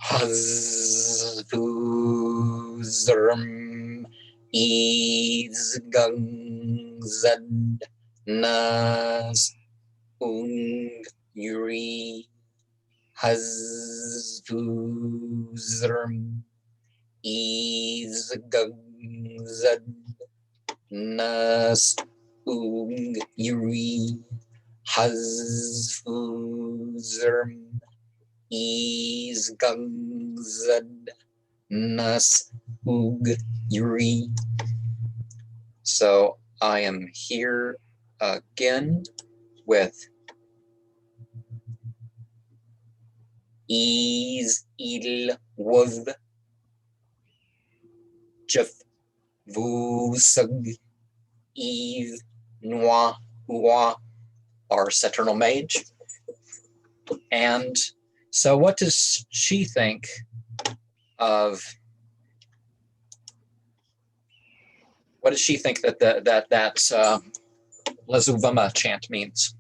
Hazfuzrum izgangzad nas ung yuri Hazfuzrum izgangzad nas ung yuri Hazfuzrum izgangzad nas ug yuri. So I am here again with is il was jef vusag is noa ua, our Saturnal Mage. And so what does she think of, what does she think that that Lazuvama chant means?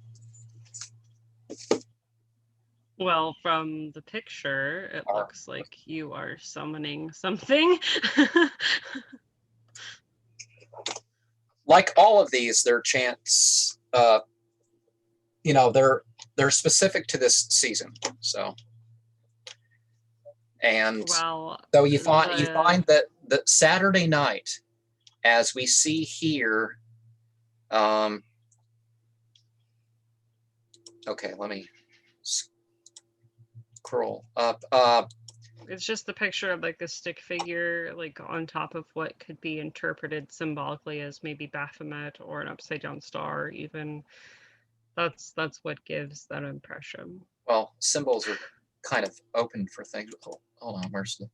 Well, from the picture, it looks like you are summoning something. Like all of these, they're chants, you know, they're specific to this season. So, and well, so you find that the Saturday night, as we see here, okay, let me scroll up. It's just the picture of like a stick figure, like on top of what could be interpreted symbolically as maybe Baphomet or an upside down star, even. That's what gives that impression. Well, symbols are kind of open for things. Hold on, where's the?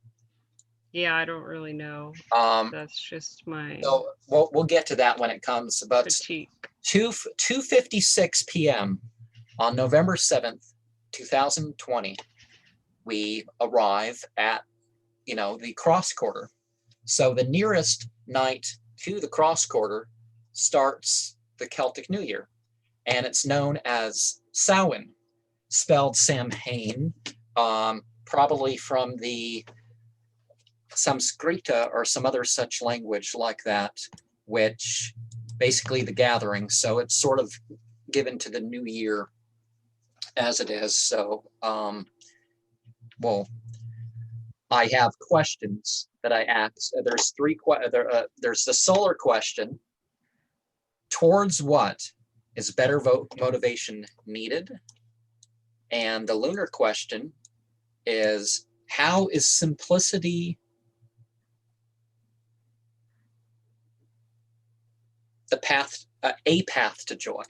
Yeah, I don't really know. That's just my. So we'll get to that when it comes. But 2:56 p.m. on November 7th, 2020, we arrive at, you know, the cross quarter. So the nearest night to the cross quarter starts the Celtic New Year, and it's known as Samhain, spelled Samhain, probably from the Samskrita or some other such language like that, which basically the gathering. So it's sort of given to the new year as it is. So, well, I have questions that I ask. There's three. There's the solar question. Towards what is better motivation needed? And the lunar question is, how is simplicity the path, a path to joy?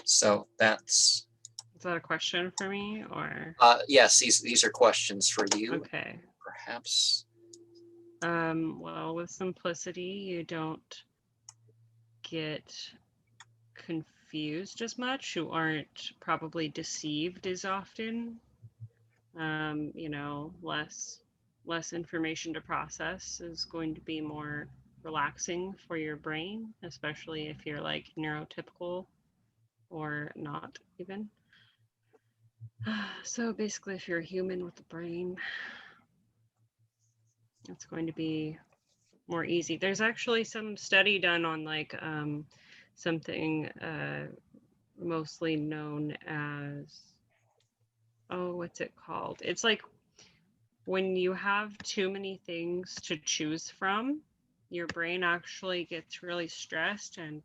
So that's. Is that a question for me, or? Yes, these are questions for you. Okay. Perhaps. Well, with simplicity, you don't get confused as much. You aren't probably deceived as often. You know, less information to process is going to be more relaxing for your brain, especially if you're like neurotypical or not even. So basically, if you're a human with a brain, it's going to be more easy. There's actually some study done on like something mostly known as, oh, what's it called? It's like when you have too many things to choose from, your brain actually gets really stressed, and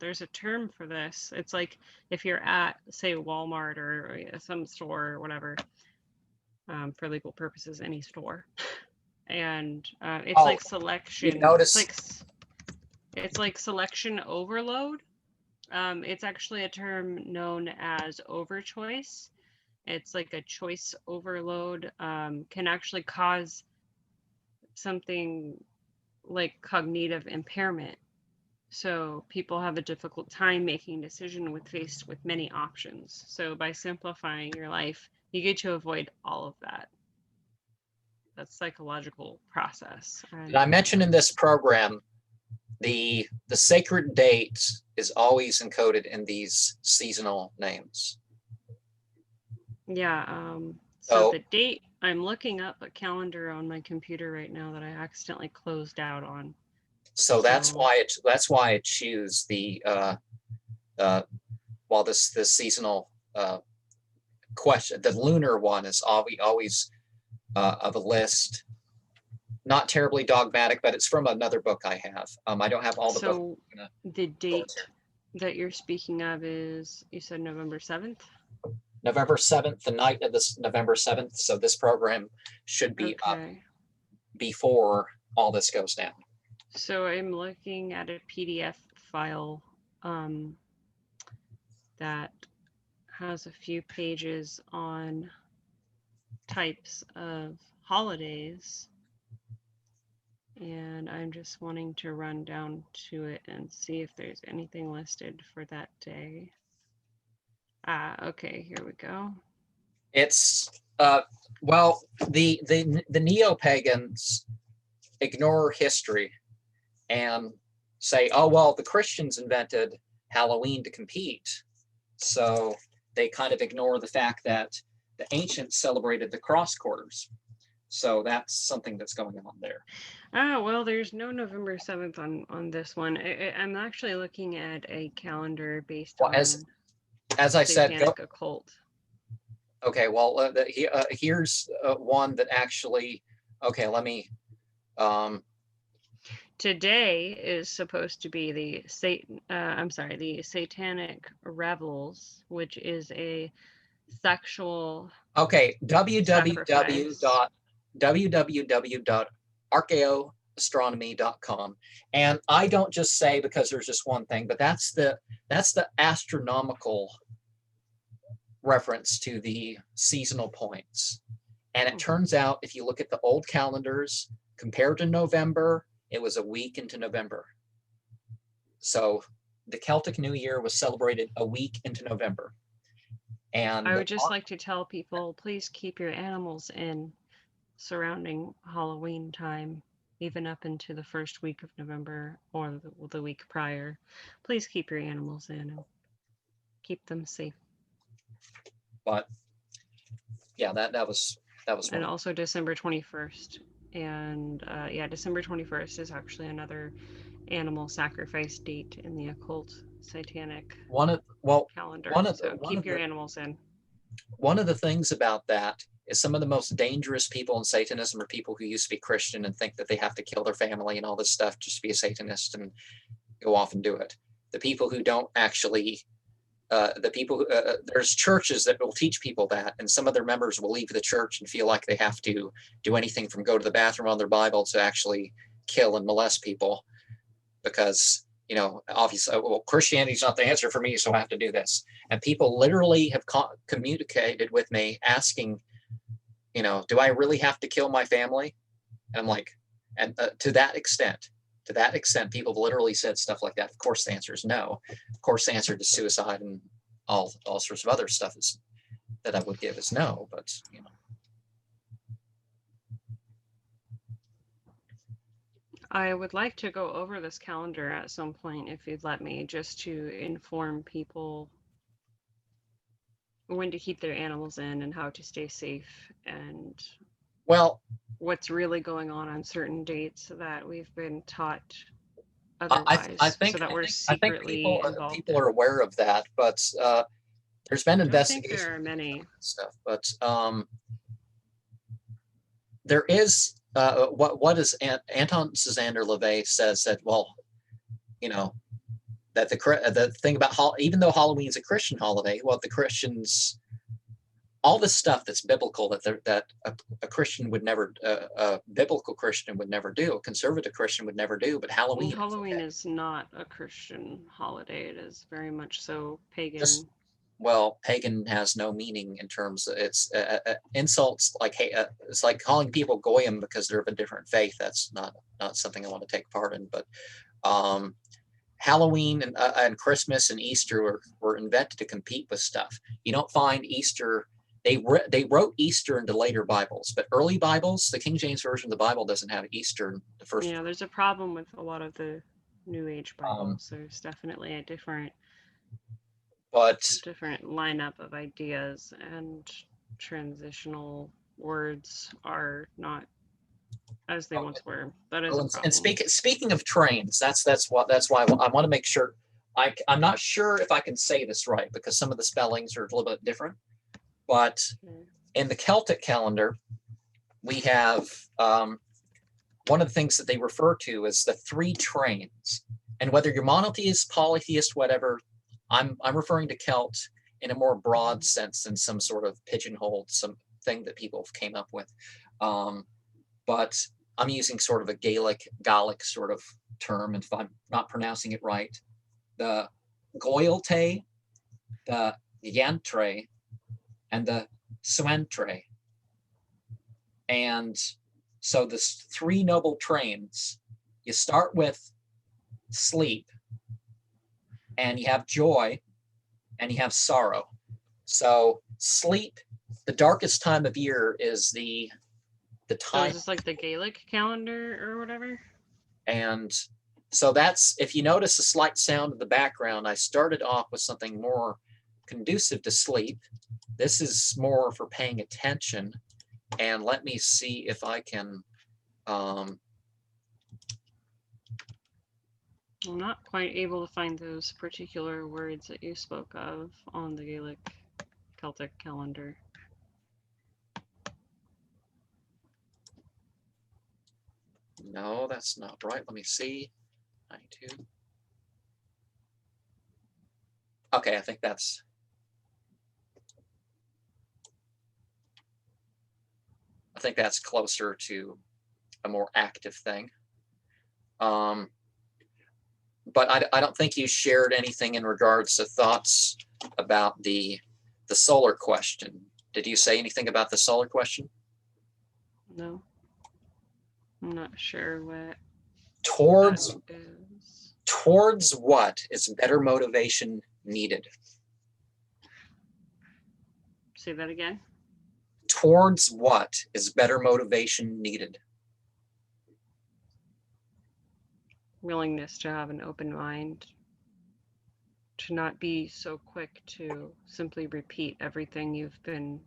there's a term for this. It's like if you're at, say, Walmart or some store or whatever, for legal purposes, any store, and it's like selection. It's like selection overload. It's actually a term known as overchoice. It's like a choice overload, can actually cause something like cognitive impairment. So people have a difficult time making a decision with faced with many options. So by simplifying your life, you get to avoid all of that. That's psychological process. And I mentioned in this program, the sacred date is always encoded in these seasonal names. Yeah, So So the date, I'm looking up a calendar on my computer right now that I accidentally closed out on. so that's So- why I choose the well, this seasonal question. The lunar one is always of a list. Not terribly dogmatic, but it's from another book I have. I don't have all the books. So the date that you're speaking of is, you said November 7th? November 7th, the night of this November 7th. So this program should be up Okay. before all this goes down. So I'm looking at a PDF file that has a few pages on types of holidays. And I'm just wanting to run down to it and see if there's anything listed for that day. Okay, here we go. It's well, the neo-pagans ignore history and say, oh well, the Christians invented Halloween to compete. So they kind of ignore the fact that the ancients celebrated the cross quarters. So that's something that's going on there. Well, there's no November 7th on this one. I'm actually looking at a calendar based Well, on as I said, satanic occult. Okay, well, here's one that actually, okay, let me, Today is supposed to be the the Satanic Revels, which is a sexual okay, sacrifice. www.archaeoastronomy.com. And I don't just say because there's just one thing, but that's the astronomical reference to the seasonal points. And it turns out, if you look at the old calendars, compared to November, it was a week into November. So the Celtic New Year was celebrated a week into November. And I would just like to tell people, please keep your animals in surrounding Halloween time, even up into the first week of November or the week prior. Please keep your animals in and keep them safe. But yeah, that was And one. also December 21st. And yeah, December 21st is actually another animal sacrifice date in the occult satanic calendar. So keep your animals in. One of the things about that is some of the most dangerous people in Satanism are people who used to be Christian and think that they have to kill their family and all this stuff just to be a Satanist and go off and do it. The people who don't actually, there's churches that will teach people that, and some of their members will leave the church and feel like they have to do anything from go to the bathroom on their Bible to actually kill and molest people because, you know, obviously, well, Christianity's not the answer for me, so I have to do this. And people literally have communicated with me asking, you know, do I really have to kill my family? And I'm like, and to that extent, people have literally said stuff like that. Of course, the answer is no. Of course, the answer to suicide and all sorts of other stuff is that I would give is no. But you know, I would like to go over this calendar at some point, if you'd let me, just to inform people when to keep their animals in and how to stay safe and well, what's really going on certain dates that we've been taught otherwise, I think so that we're I think secretly involved. people are aware of that, but there's been I don't think investigations. there are many stuff, but there is what is Anton Susander LaVey says that, well, you know, that the thing about even though Halloween is a Christian holiday, well, the Christians, all this stuff that's biblical that a Christian would never, a biblical Christian would never do, a conservative Christian would never do, but Halloween is not a Christian holiday. It is very much so pagan. Well, pagan has no meaning in terms of it's insults like, hey, it's like calling people goyim because they're of a different faith. That's not something I want to take part in. But Halloween and Christmas and Easter were invented to compete with stuff. You don't find Easter. They wrote Easter into later Bibles, but early Bibles, the King James Version of the Bible doesn't have Easter in the first. Yeah, there's a problem with a lot of the New Age Bibles. There's definitely a different lineup of ideas, and transitional words are not as they Oh, once were. That is oh, a and problem. speaking of trains, that's why I want to make sure. I'm not sure if I can say this right because some of the spellings are a little bit different. But Okay. in the Celtic calendar, we have one of the things that they refer to as the three trains. And whether you're monotheist, polytheist, whatever, I'm referring to Celt in a more broad sense than some sort of pigeonholed some thing that people came up with. But I'm using sort of a Gallic sort of term, and if I'm not pronouncing it right, the Goilte, the Yantre, and the Suentre. And so the three noble trains, you start with sleep, and you have joy, and you have sorrow. So sleep, the darkest time of year is the So is time, this like the Gaelic calendar or whatever? and so that's, if you notice a slight sound in the background, I started off with something more conducive to sleep. This is more for paying attention. And let me see if I can I'm not quite able to find those particular words that you spoke of on the Gaelic Celtic calendar. no, that's not right. Let me see. 92. Okay, I think that's closer to a more active thing. But I don't think you shared anything in regards to thoughts about the solar question. Did you say anything about the solar question? No, I'm not sure what Towards that is. towards what is better motivation needed? Say that again. Towards what is better motivation needed? Willingness to have an open mind, to not be so quick to simply repeat everything you've been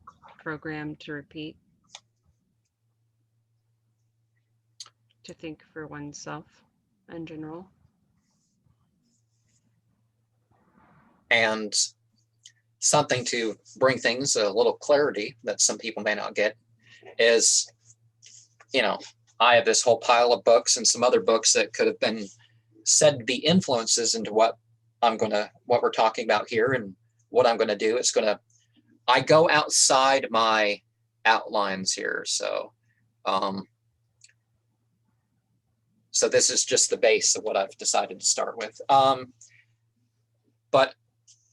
programmed to repeat, to think for oneself in general. And something to bring things a little clarity that some people may not get is, I have this whole pile of books and some other books that could have been said to be influences into what we're talking about here, and what I'm going to do. I go outside my outlines here. So this is just the base of what I've decided to start with. But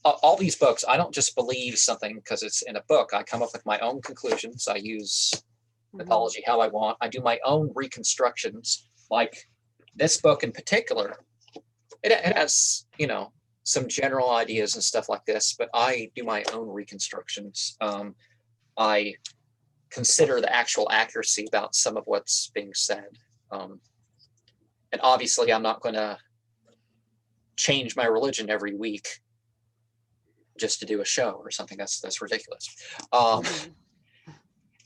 all these books, I don't just believe something because it's in a book. I come up with my own conclusions. I use mythology how I want. I do my own reconstructions. Like this book in particular, it has, some general ideas and stuff like this, but I do my own reconstructions. I consider the actual accuracy about some of what's being said. And obviously, I'm not going to change my religion every week just to do a show or something. That's ridiculous.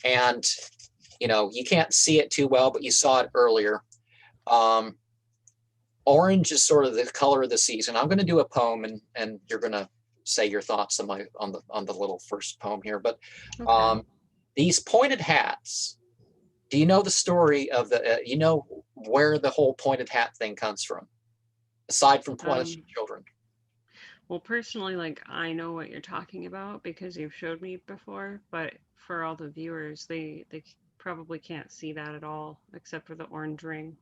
And you can't see it too well, but you saw it earlier. Orange is sort of the color of the season. I'm going to do a poem, and you're going to say your thoughts on the little first poem here. But Okay. these pointed hats. Do you know the story of where the whole pointed hat thing comes from, aside from punishing children? Well, personally, like I know what you're talking about because you've showed me before, but for all the viewers, they probably can't see that at all except for the orange ring.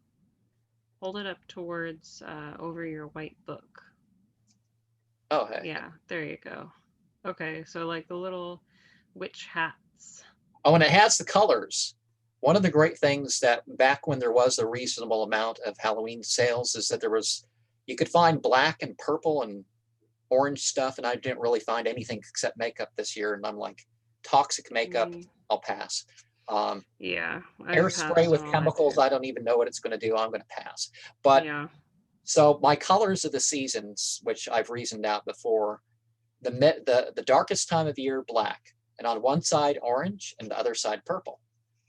Hold it up towards over your white book. Oh, hey. Yeah, there you go. Okay, so like the little witch hats. Oh, and it has the colors. One of the great things that back when there was a reasonable amount of Halloween sales is that you could find black and purple and orange stuff, and I didn't really find anything except makeup this year. And I'm like, toxic makeup, I'll pass. Yeah, Hairspray with chemicals, I don't even know what it's going to do. I'm going to pass. But yeah. So my colors of the seasons, which I've reasoned out before, the darkest time of year, black. and on one side orange and the other side purple.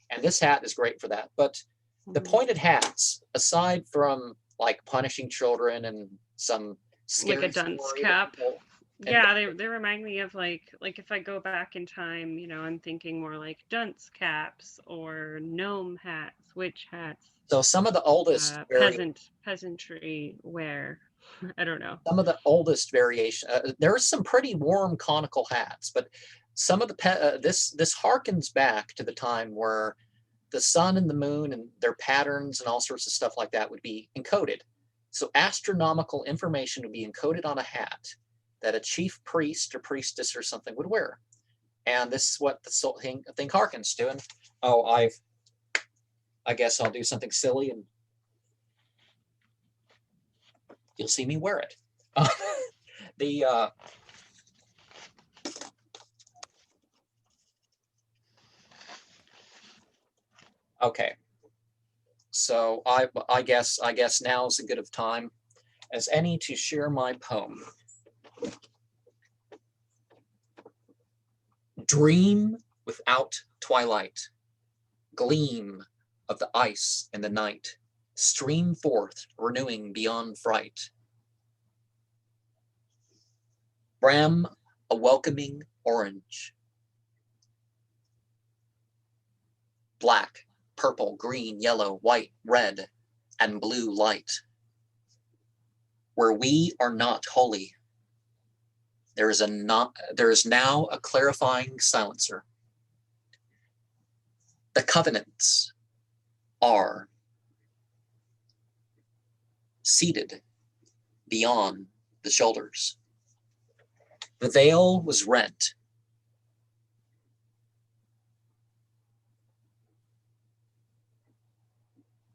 And this hat is great for that. But the pointed hats, aside from like punishing children and some Like a scary dunce story cap. that people- Yeah, they remind me of like if I go back in time, you know, I'm thinking more like dunce caps or gnome hats, witch hats, so some of the oldest peasantry wear. I don't know. some of the oldest variation. There's some pretty warm conical hats, but some of the this harkens back to the time where the sun and the moon and their patterns and all sorts of stuff like that would be encoded. So astronomical information would be encoded on a hat that a chief priest or priestess or something would wear. And this is what the thing harkens to. And oh, I guess I'll do something silly and you'll see me wear it. Okay. So I guess now is a good of time as any to share my poem. Dream without twilight, gleam of the ice in the night, stream forth, renewing beyond fright. Bram, a welcoming orange. Black, purple, green, yellow, white, red, and blue light. Where we are not holy, there is now a clarifying silencer. The covenants are seated beyond the shoulders. The veil was rent.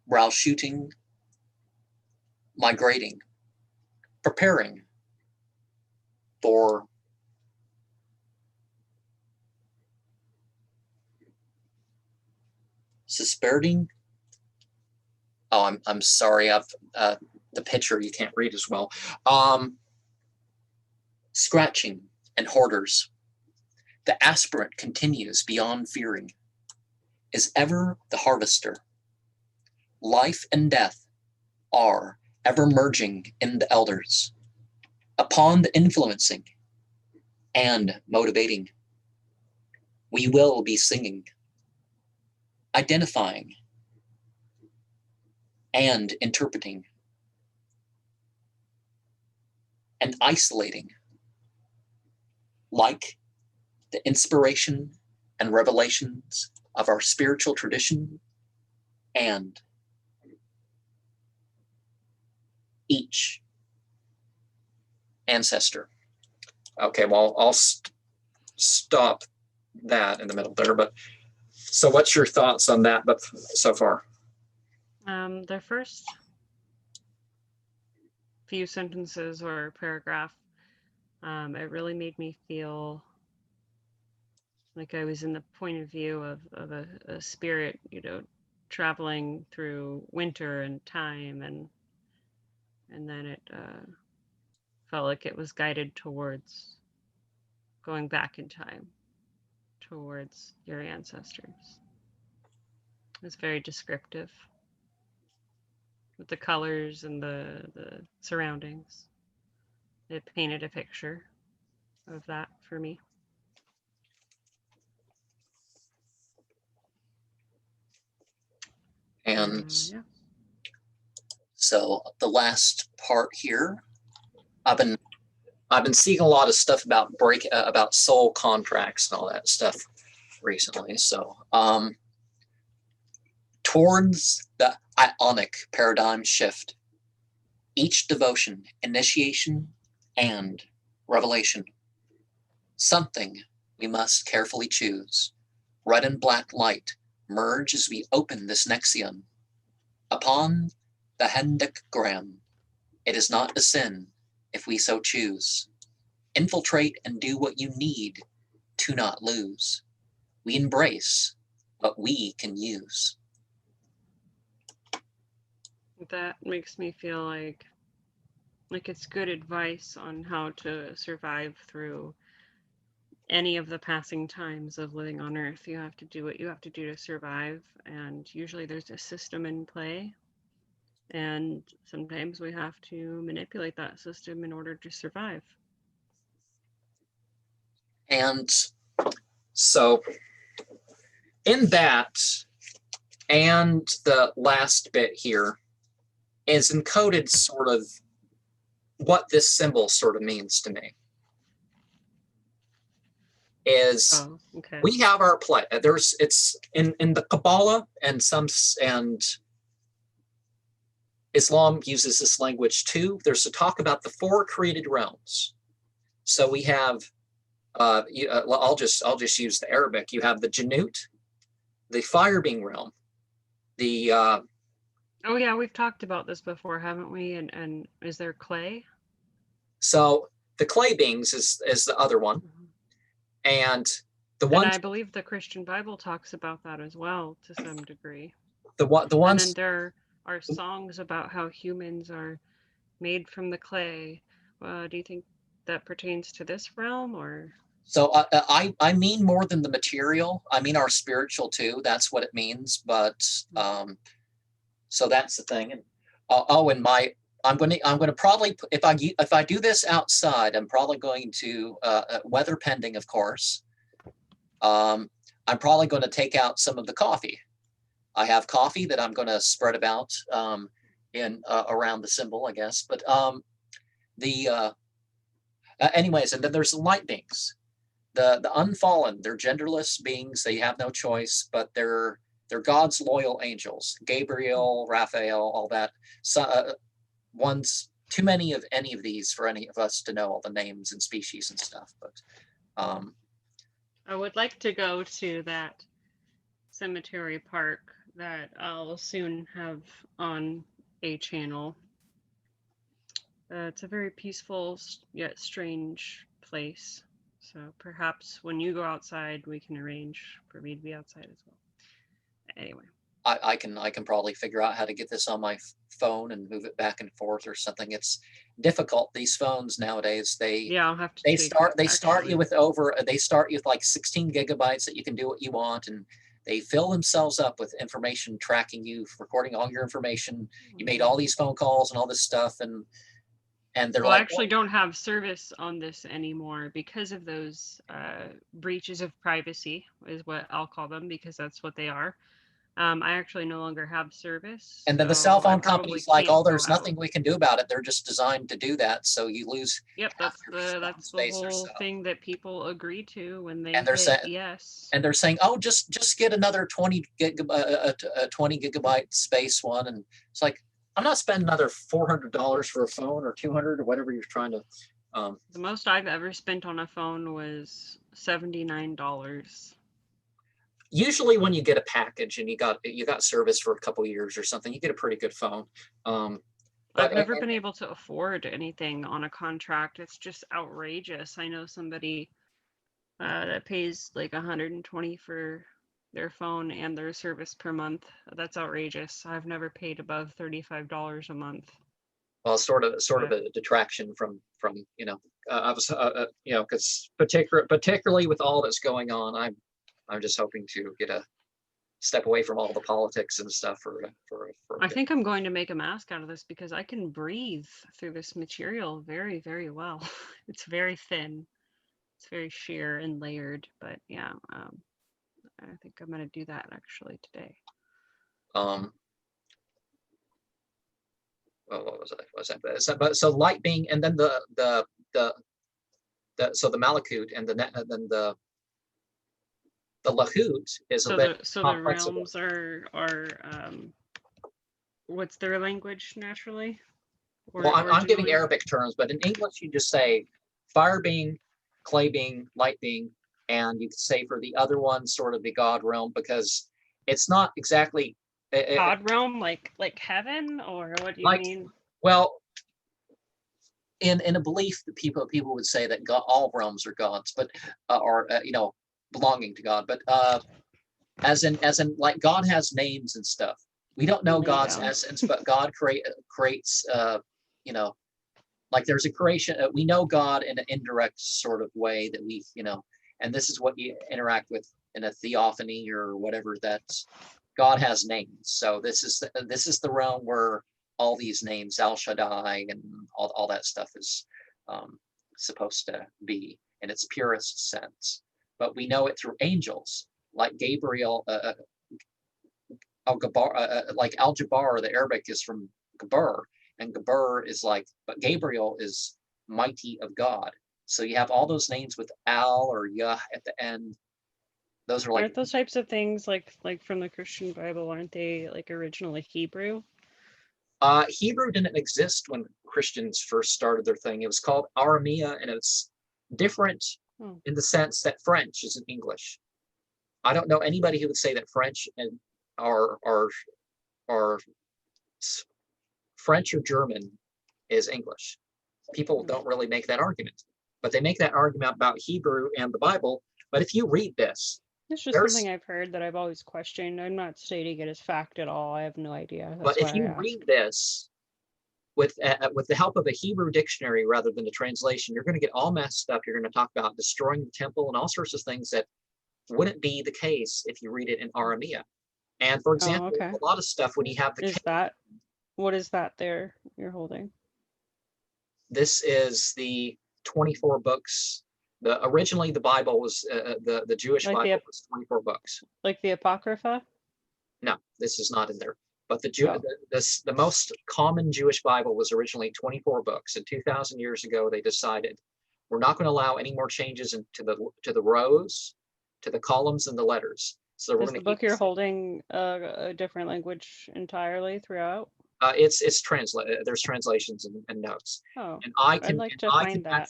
Brow shooting, migrating, preparing for suspending. Oh, I'm sorry. I've the picture you can't read as well. Scratching and hoarders. The aspirant continues beyond fearing. Is ever the harvester. Life and death are ever merging in the elders. Upon the influencing and motivating, we will be singing, identifying, and interpreting, and isolating, like the inspiration and revelations of our spiritual tradition and each ancestor. Okay, well, I'll stop that in the middle there, but so what's your thoughts on that but so far? The first few sentences or paragraph, it really made me feel like I was in the point of view of a spirit, you know, traveling through winter and time, and then it felt like it was guided towards going back in time, towards your ancestors. It was very descriptive with the colors and the surroundings. It painted a picture of that for me. And yeah. So the last part here, I've been seeing a lot of stuff about about soul contracts and all that stuff recently. So towards the ionic paradigm shift, each devotion, initiation, and revelation, something we must carefully choose. Red and black light merge as we open this nexion. Upon the hendecagram, it is not a sin if we so choose. Infiltrate and do what you need to not lose. We embrace what we can use. That makes me feel like it's good advice on how to survive through any of the passing times of living on Earth. You have to do what you have to do to survive, and usually there's a system in play, and sometimes we have to manipulate that system in order to survive. And so in that, and the last bit here is encoded sort of what this symbol sort of means to me. Is okay. We have our play. It's in the Kabbalah and Islam uses this language too. There's a talk about the 4 created realms. So we have, I'll just use the Arabic. You have the Janut, the fire being realm, the. Oh yeah, we've talked about this before, haven't we? And is there clay? So the clay beings is the other one, and the one. And I believe the Christian Bible talks about that as well to some degree. The ones. And then there are songs about how humans are made from the clay. Do you think that pertains to this realm, or? So I mean more than the material. I mean our spiritual too. That's what it means. But so that's the thing. And I'm going to probably, if I do this outside, I'm probably going to weather pending, of course. I'm probably going to take out some of the coffee. I have coffee that I'm going to spread about in around the symbol, I guess. But anyways, and then there's the light beings, the unfallen. They're genderless beings. They have no choice, but they're God's loyal angels. Gabriel, Raphael, all that. So, one's too many of any of these for any of us to know all the names and species and stuff. But I would like to go to that cemetery park that I'll soon have on a channel. It's a very peaceful yet strange place. So perhaps when you go outside, we can arrange for me to be outside as well. Anyway. I can probably figure out how to get this on my phone and move it back and forth or something. It's difficult. These phones nowadays, I'll have to start you with like 16 gigabytes that you can do what you want, and they fill themselves up with information tracking you, recording all your information. You made all these phone calls and all this stuff, and they're I actually don't have service on this anymore because of those breaches of privacy, is what I'll call them, because that's what they are. I actually no longer have service. And then the cell phone company's like, "Oh, there's nothing we can do about it. They're just designed to do that." So you lose. Yep, that's the whole thing that people agree to when they yes. And they're saying, "Oh, just get another 20 gigabyte space one," and it's like, I'm not spending another $400 for a phone or $200 or whatever you're trying to. The most I've ever spent on a phone was $79. Usually when you get a package and you got service for a couple years or something, you get a pretty good phone. I've never been able to afford anything on a contract. It's just outrageous. I know somebody that pays like $120 for their phone and their service per month. That's outrageous. I've never paid above $35 a month. Well, sort of a detraction from I was because particularly with all that's going on, I'm just hoping to get a step away from all the politics and stuff for I think I'm going to make a mask out of this because I can breathe through this material very, very well. It's very thin. It's very sheer and layered, but yeah, I think I'm going to do that actually today. Well, what was that? So light being, and then the so the Malakut, and then the Lahut is so a bit. So the realms are what's their language naturally? Well, I'm giving Arabic terms, but in English you just say fire being, clay being, light being, and you could say for the other one sort of the God realm, because it's not exactly God realm, like heaven, or what do you mean? Well, in a belief that people would say that God, all realms are gods, but belonging to God, but as in like God has names and stuff. We don't know God's essence, but God creates like there's a creation. We know God in an indirect sort of way that we and this is what you interact with in a theophany or whatever, that God has names. So this is the realm where all these names, El Shaddai and all that stuff is supposed to be in its purest sense. But we know it through angels like Gabriel, like Al-Jabbar, the Arabic is from Gabur, and Gabur is like, but Gabriel is mighty of God. So you have all those names with Al or Yah at the end. Those are like, Aren't those types of things like from the Christian Bible, aren't they like originally Hebrew? Hebrew didn't exist when Christians first started their thing. It was called Aramea, and it's different in the sense that French isn't English. I don't know anybody who would say that French and are French or German is English. People don't really make that argument, but they make that argument about Hebrew and the Bible. But if you read this, it's just something I've heard that I've always questioned. I'm not stating it as fact at all. I have no idea. But if you read this with the help of a Hebrew dictionary rather than a translation, you're going to get all messed up. You're going to talk about destroying the temple and all sorts of things that wouldn't be the case if you read it in Aramea. And for example, a lot of stuff when you have the what is that there you're holding? This is the 24 books. Originally the Bible was the Jewish Bible was 24 books. Like the Apocrypha? No, this is not in there. But the most common Jewish Bible was originally 24 books, and 2,000 years ago they decided we're not going to allow any more changes to the rows, to the columns, and the letters. So is the book you're holding a different language entirely throughout? It's translated. There's translations and notes. Oh, and I'd like to find that.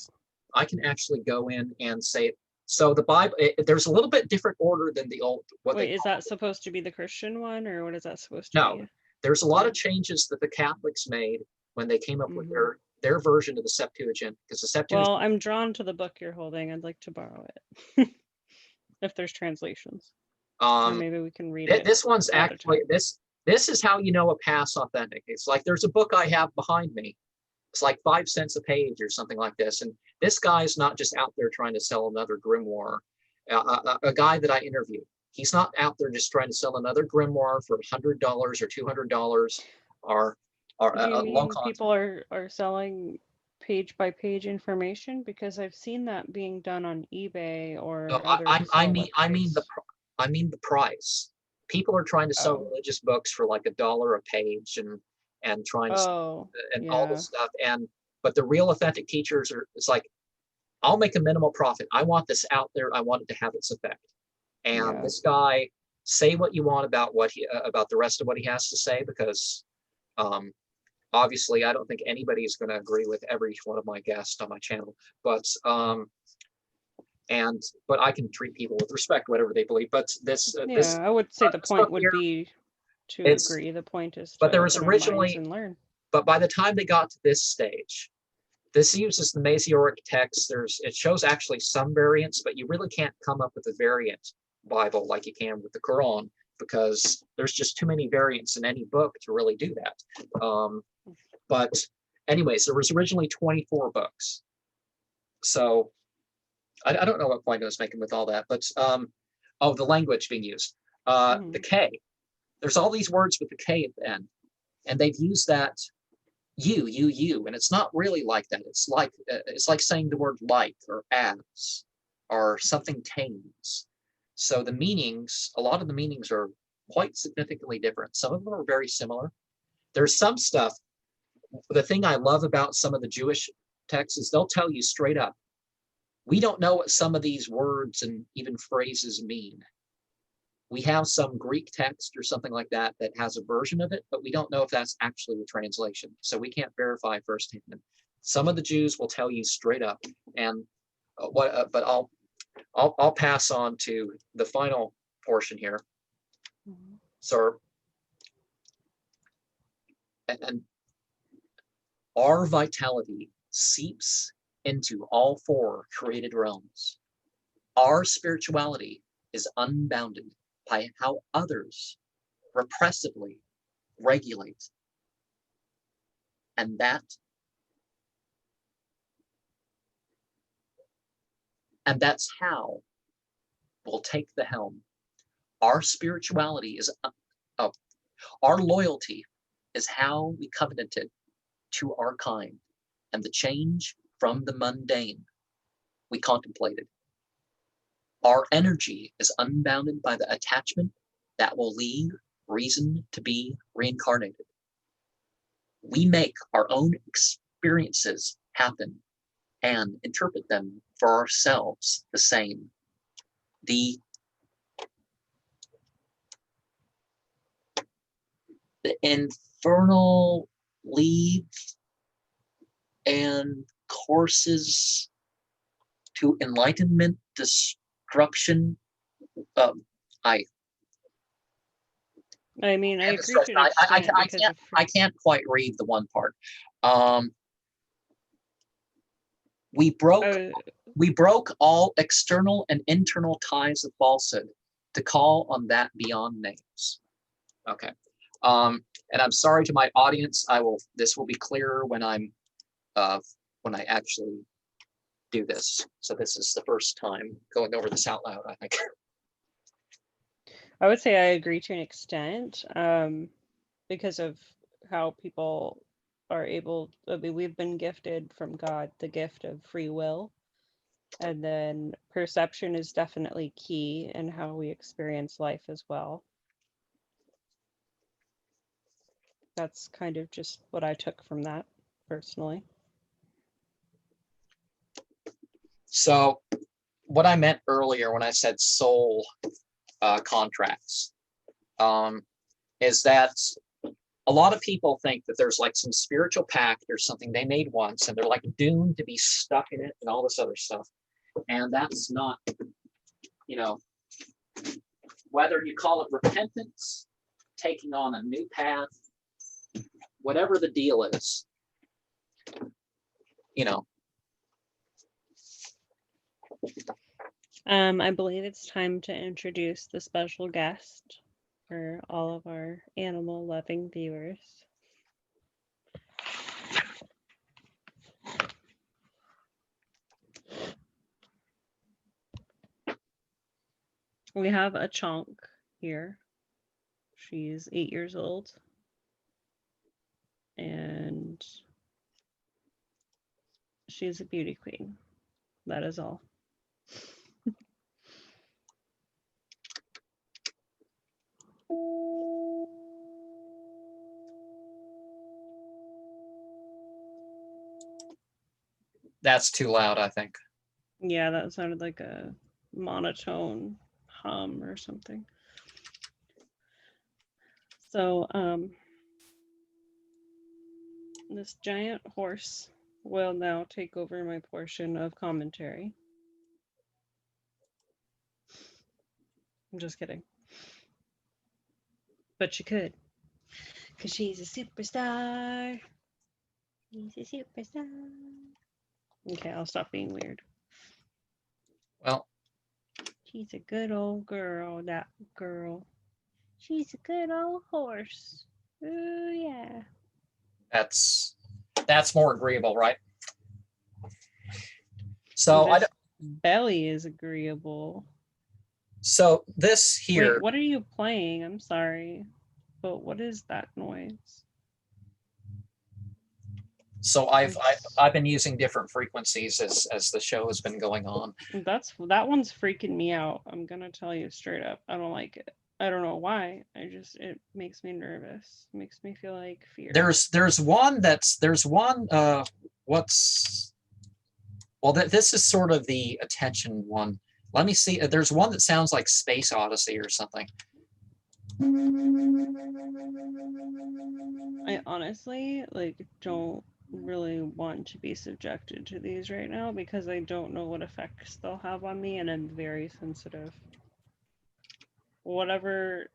I can actually go in and say, so the Bible, there's a little bit different order than the old. Wait, is that supposed to be the Christian one, or what is that supposed to be? No, there's a lot of changes that the Catholics made when they came up with their version of the Septuagint, because the Septuagint. Well, I'm drawn to the book you're holding. I'd like to borrow it. If there's translations. Or maybe we can read it. This one's actually, this is how you know a pass authentic. It's like, there's a book I have behind me. It's like 5 cents a page or something like this. And this guy's not just out there trying to sell another grimoire. A guy that I interviewed, he's not out there just trying to sell another grimoire for $100 or $200 or low content. People are selling page by page information, because I've seen that being done on eBay or other I mean the price. People are trying to sell religious books for like $1 a page and trying to and all this stuff. But the real authentic teachers it's like, I'll make a minimal profit. I want this out there. I want it to have its effect. And this guy, say what you want about about the rest of what he has to say, because obviously I don't think anybody is going to agree with every one of my guests on my channel, but I can treat people with respect, whatever they believe. But I would say the point would be to agree. The point is to there was originally and learn. But by the time they got to this stage, this uses the Masoretic text. It shows actually some variants, but you really can't come up with a variant Bible like you can with the Quran, because there's just too many variants in any book to really do that. But anyways, there was originally 24 books. So I don't know what point I was making with all that, but the language being used. The K. There's all these words with the K at the end, and they've used that you, and it's not really like that. It's like saying the word like or as or something tames. So the meanings, a lot of the meanings are quite significantly different. Some of them are very similar. There's some stuff. The thing I love about some of the Jewish texts is they'll tell you straight up, we don't know what some of these words and even phrases mean. We have some Greek text or something like that that has a version of it, but we don't know if that's actually the translation. So we can't verify firsthand. Some of the Jews will tell you straight up, and but I'll pass on to the final portion here. So, and our vitality seeps into all 4 created realms. Our spirituality is unbounded by how others repressively regulate. And that's how will take the helm. Our spirituality is, our loyalty is how we covenanted to our kind, and the change from the mundane we contemplated. Our energy is unbounded by the attachment that will leave reason to be reincarnated. We make our own experiences happen and interpret them for ourselves the same. The infernal leads and courses to enlightenment, destruction. I mean, I agree to an extent because of I can't quite read the one part. We broke all external and internal ties of falsehood to call on that beyond names. Okay. And I'm sorry to my audience. This will be clearer when I actually do this. So this is the first time going over this out loud, I think. I would say I agree to an extent, because of how people are able, I mean, we've been gifted from God the gift of free will, and then perception is definitely key in how we experience life as well. That's kind of just what I took from that personally. So what I meant earlier when I said soul contracts is that a lot of people think that there's like some spiritual pact or something they made once and they're like doomed to be stuck in it and all this other stuff. And that's not, whether you call it repentance, taking on a new path, whatever the deal is, I believe it's time to introduce the special guest for all of our animal loving viewers. We have a chunk here. She's 8 years old. And she's a beauty queen. That is all. That's too loud, I think. Yeah, that sounded like a monotone hum or something. So, this giant horse will now take over my portion of commentary. I'm just kidding. But she could. Because she's a superstar. She's a superstar. Okay, I'll stop being weird. Well, she's a good old girl, that girl. She's a good old horse. Oh, yeah. That's more agreeable, right? So this belly is agreeable. So this here. Wait, what are you playing? I'm sorry, but what is that noise? So I've been using different frequencies as the show has been going on. That one's freaking me out. I'm gonna tell you straight up. I don't like it. I don't know why. It makes me nervous. It makes me feel like fear. This is sort of the attention one. Let me see. There's one that sounds like Space Odyssey or something. I honestly don't really want to be subjected to these right now because I don't know what effects they'll have on me, and I'm very sensitive. Whatever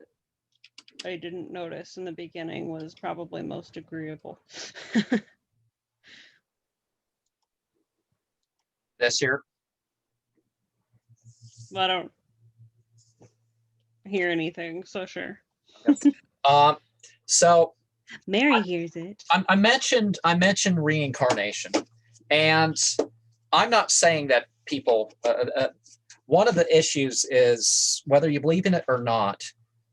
I didn't notice in the beginning was probably most agreeable. This here? I don't hear anything, so sure. So Mary hears it. I mentioned reincarnation, and I'm not saying that people one of the issues is whether you believe in it or not,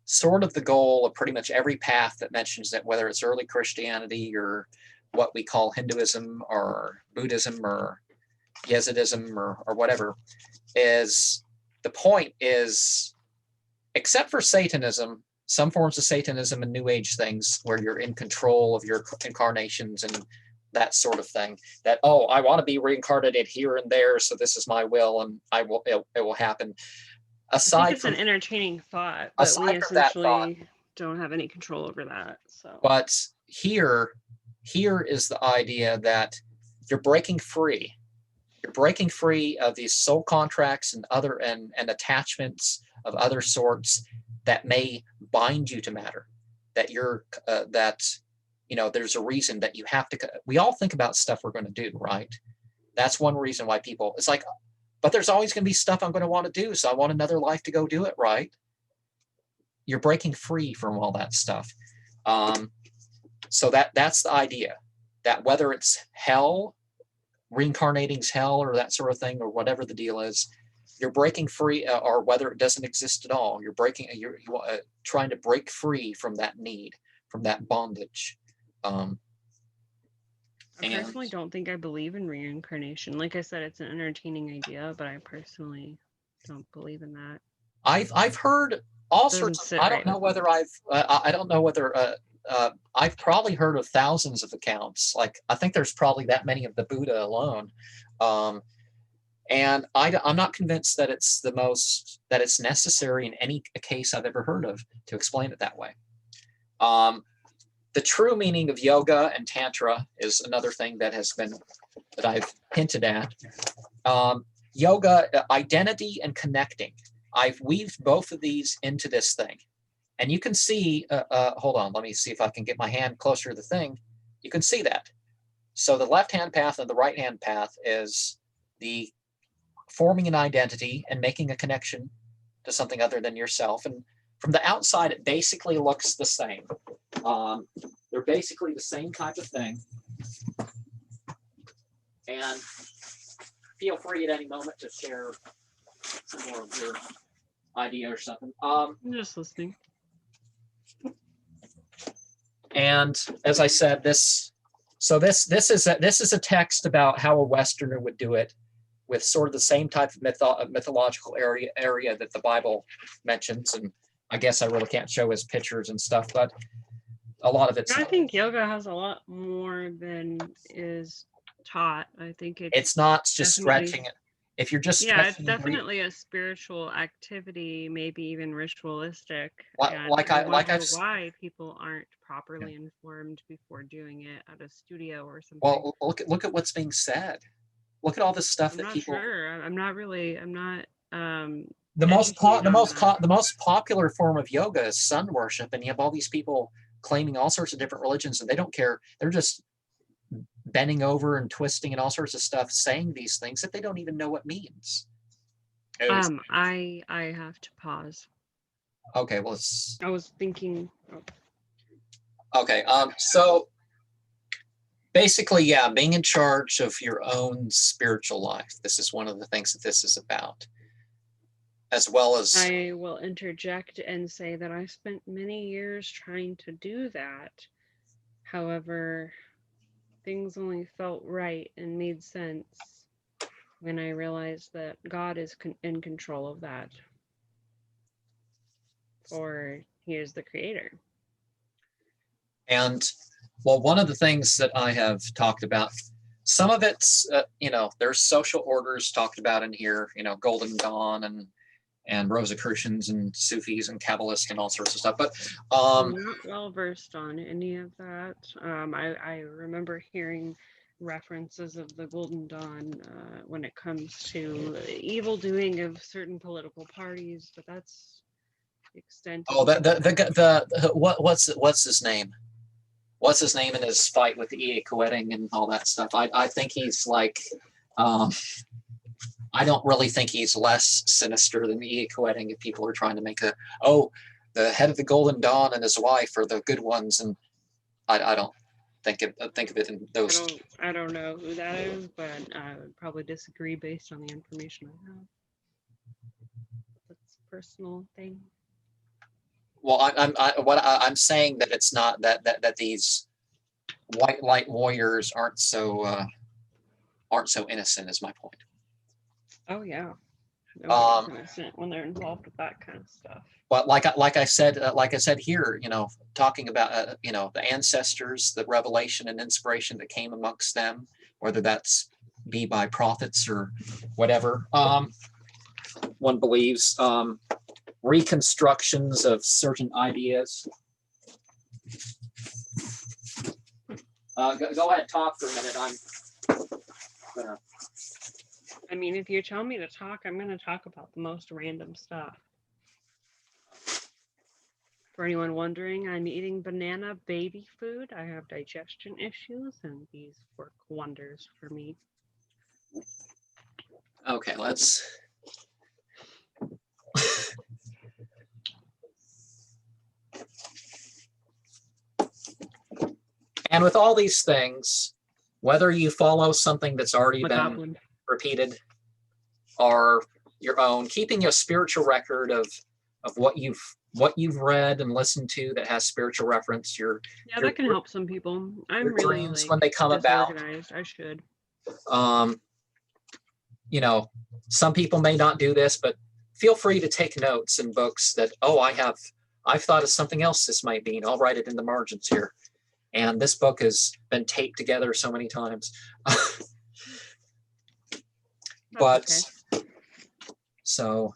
sort of the goal of pretty much every path that mentions it, whether it's early Christianity or what we call Hinduism or Buddhism or Yezidism or whatever, is the point is, except for Satanism, some forms of Satanism and New Age things where you're in control of your incarnations and that sort of thing, that, oh, I want to be reincarnated here and there, so this is my will and it will happen. I think it's an entertaining thought, but we essentially don't have any control over that. So, but here is the idea that you're breaking free. You're breaking free of these soul contracts and other and attachments of other sorts that may bind you to matter. That you're there's a reason that you have to. We all think about stuff we're going to do, right? That's one reason why people. It's like, but there's always going to be stuff I'm going to want to do, so I want another life to go do it, right? You're breaking free from all that stuff. So that's the idea. That whether it's hell, reincarnating's hell, or that sort of thing, or whatever the deal is, you're breaking free, or whether it doesn't exist at all, you're trying to break free from that need, from that bondage. I personally don't think I believe in reincarnation. Like I said, it's an entertaining idea, but I personally don't believe in that. I've heard all sorts. I don't know whether I've probably heard of thousands of accounts. Like, I think there's probably that many of the Buddha alone. And I'm not convinced that it's necessary in any case I've ever heard of to explain it that way. The true meaning of yoga and tantra is another thing that I've hinted at. Yoga, identity and connecting. I've weaved both of these into this thing. And you can see, hold on, let me see if I can get my hand closer to the thing. You can see that. So the left-hand path and the right-hand path is the forming an identity and making a connection to something other than yourself. And from the outside, it basically looks the same. They're basically the same type of thing. And feel free at any moment to share some more of your idea or something. I'm just listening. And as I said, this is a text about how a Westerner would do it, with sort of the same type of mythological area that the Bible mentions. And I guess I really can't show his pictures and stuff, but a lot of it's. I think yoga has a lot more than is taught. I think it's not just stretching it. If you're just it's definitely a spiritual activity, maybe even ritualistic. Why people aren't properly informed before doing it at a studio or something. Well, look at what's being said. Look at all this stuff that people. Sure. I'm not. The most popular form of yoga is sun worship, and you have all these people claiming all sorts of different religions, and they don't care. They're just bending over and twisting and all sorts of stuff, saying these things that they don't even know what means. I have to pause. Okay, well, I was thinking. Okay, so basically, yeah, being in charge of your own spiritual life. This is one of the things that this is about. As well as, I will interject and say that I spent many years trying to do that. However, things only felt right and made sense when I realized that God is in control of that. Or he is the creator. And, well, one of the things that I have talked about, some of it's, there's social orders talked about in here, Golden Dawn and Rosicrucians and Sufis and Kabbalists and all sorts of stuff. But I'm not well versed on any of that. I remember hearing references of the Golden Dawn when it comes to evil doing of certain political parties, but that's the extent. Oh, what's his name? What's his name in his fight with the E.A. Koetting and all that stuff? I think he's like. I don't really think he's less sinister than E.A. Koetting if people are trying to make the head of the Golden Dawn and his wife are the good ones, and I don't think of it in those. I don't know who that is, but I would probably disagree based on the information I have. personal thing. Well, I'm saying that it's not that these white light warriors aren't so innocent is my point. Oh yeah, Um, nobody's innocent when they're involved with that kind of stuff. But like I said here, talking about the ancestors, the revelation and inspiration that came amongst them, whether that's be by prophets or whatever. One believes reconstructions of certain ideas. Go ahead, talk for a minute. I mean, if you tell me to talk, I'm going to talk about the most random stuff. For anyone wondering, I'm eating banana baby food. I have digestion issues, and these work wonders for me. Okay, let's. And with all these things, whether you follow something that's already been repeated or your own, keeping a spiritual record of what you've read and listened to that has spiritual reference, that can help some people. I'm really dreams when they come about. I should. Some people may not do this, but feel free to take notes in books that, I've thought of something else this might mean. I'll write it in the margins here. And this book has been taped together so many times. But okay. So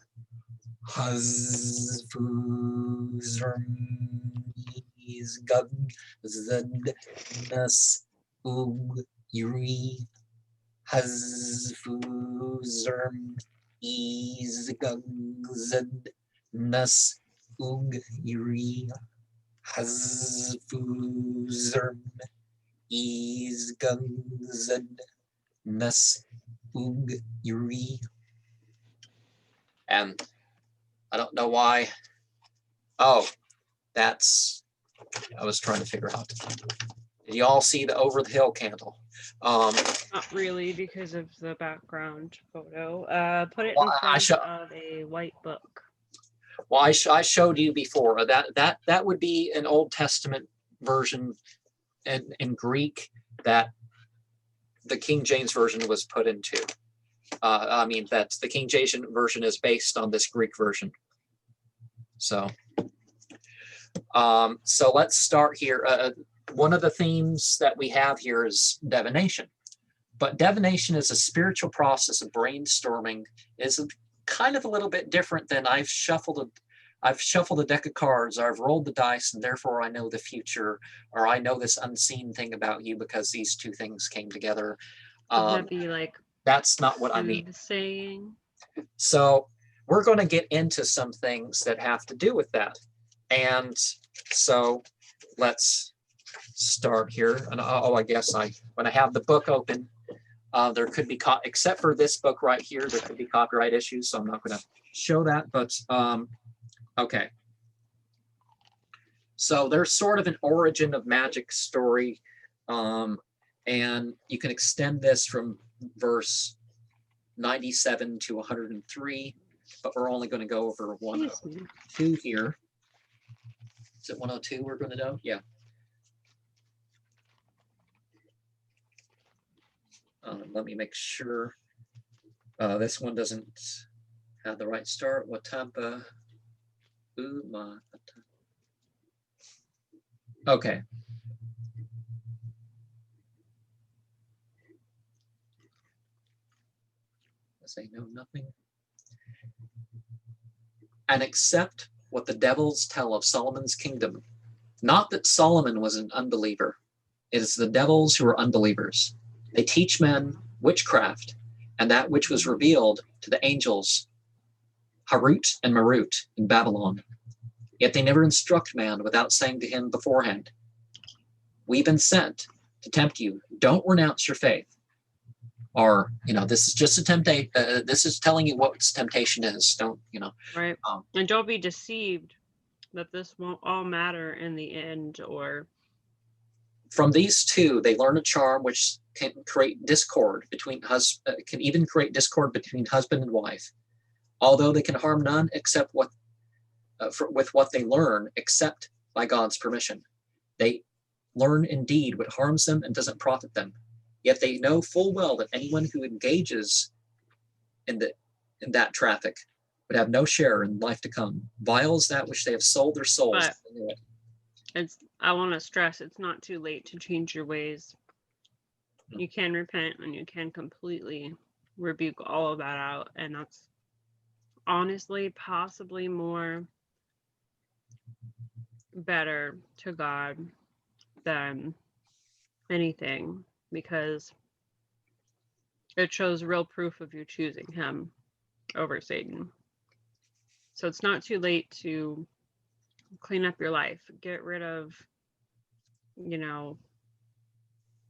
and I don't know why. Oh, that's, I was trying to figure out. Did you all see the over the hill candle? Not really, because of the background photo. Put it in front of a white book. Well, I showed you before that would be an Old Testament version in Greek that the King James version was put into. That's the King James version is based on this Greek version. So let's start here. One of the themes that we have here is divination. But divination is a spiritual process of brainstorming. Is kind of a little bit different than I've shuffled a deck of cards, or I've rolled the dice, and therefore I know the future, or I know this unseen thing about you because these two things came together. Would that be like that's not what I mean. Saying. So we're going to get into some things that have to do with that. And so let's start here. And I guess when I have the book open, there could be, except for this book right here, there could be copyright issues. So I'm not going to show that, but okay. So there's sort of an origin of magic story. And you can extend this from verse 97 to 103, but we're only going to go over 102 here. Is it 102 we're going to do? Yeah. Let me make sure this one doesn't have the right start. Watampa. Okay. Say no, nothing. And accept what the devils tell of Solomon's kingdom. Not that Solomon was an unbeliever. It is the devils who are unbelievers. They teach men witchcraft and that which was revealed to the angels, Harut and Marut in Babylon. Yet they never instruct man without saying to him beforehand, we've been sent to tempt you. Don't renounce your faith. Or, this is just a temptation. This is telling you what temptation is. Don't, Right. And don't be deceived that this won't all matter in the end. Or from these two, they learn a charm which can create discord between can even create discord between husband and wife. although they can harm none except with what they learn, except by God's permission. They learn indeed what harms them and doesn't profit them. Yet they know full well that anyone who engages in that traffic would have no share in life to come. Vile is that which they have sold their souls. But I want to stress, it's not too late to change your ways. You can repent and you can completely rebuke all of that out. And that's honestly possibly more better to God than anything, because it shows real proof of you choosing him over Satan. So it's not too late to clean up your life, get rid of,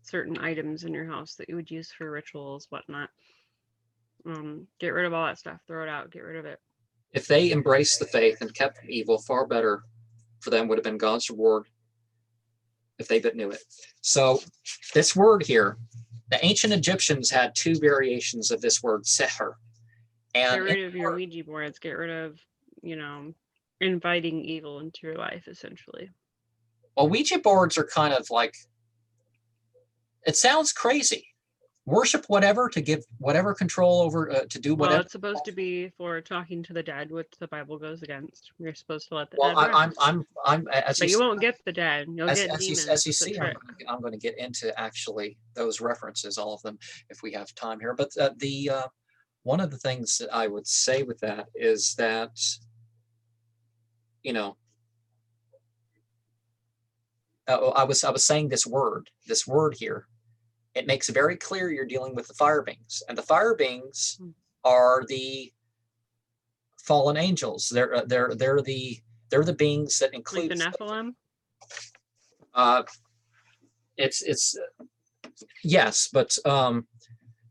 certain items in your house that you would use for rituals, whatnot. Get rid of all that stuff, throw it out, get rid of it. If they embraced the faith and kept from evil, far better for them would have been God's reward if they but knew it. So this word here, the ancient Egyptians had two variations of this word, seher. And get rid of your Ouija boards, get rid of, inviting evil into your life, essentially. Well, Ouija boards are kind of like, it sounds crazy. Worship whatever to give whatever control over to do whatever. Well, it's supposed to be for talking to the dead, which the Bible goes against. You're supposed to let the dead rest. But you won't get the dead. You'll get demons. As you see, I'm going to get into actually those references, all of them, if we have time here. But one of the things that I would say with that is that, I was saying this word here. It makes it very clear you're dealing with the fire beings, and the fire beings are the fallen angels. They're the beings that include like the Nephilim. It's yes, but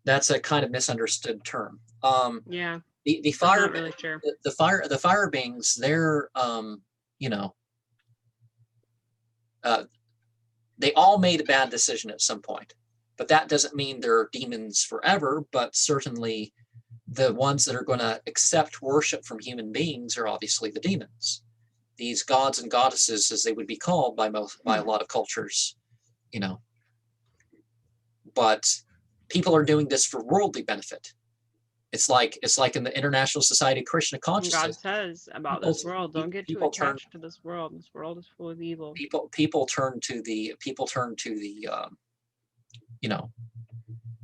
that's a kind of misunderstood term. Yeah. The fire, I'm not really sure. the fire beings, they're they all made a bad decision at some point. But that doesn't mean they're demons forever, but certainly the ones that are going to accept worship from human beings are obviously the demons. These gods and goddesses, as they would be called by a lot of cultures, But people are doing this for worldly benefit. It's like in the International Society of Krishna Consciousness. God says about this world, don't get too attached to this world. This world is full of evil. People turn to the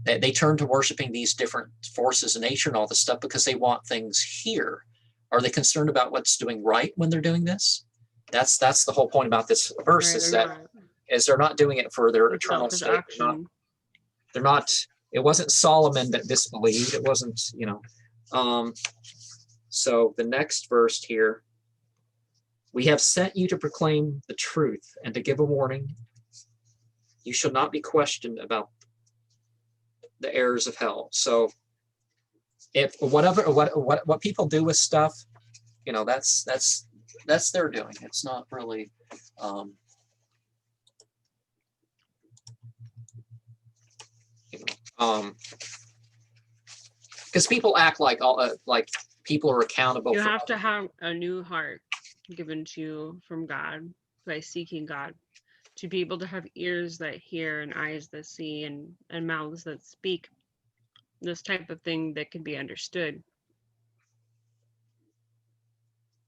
they turn to worshiping these different forces in nature and all this stuff because they want things here. Are they concerned about what's doing right when they're doing this? That's the whole point about this verse, right, is they're not doing it for their eternal state. They're not. It wasn't Solomon that disbelieved. It wasn't, So the next verse here, we have sent you to proclaim the truth and to give a warning. You shall not be questioned about the errors of hell. So if what people do with stuff, that's their doing. It's not really because people act like people are accountable. You have to have a new heart given to you from God by seeking God, to be able to have ears that hear and eyes that see and mouths that speak this type of thing that can be understood.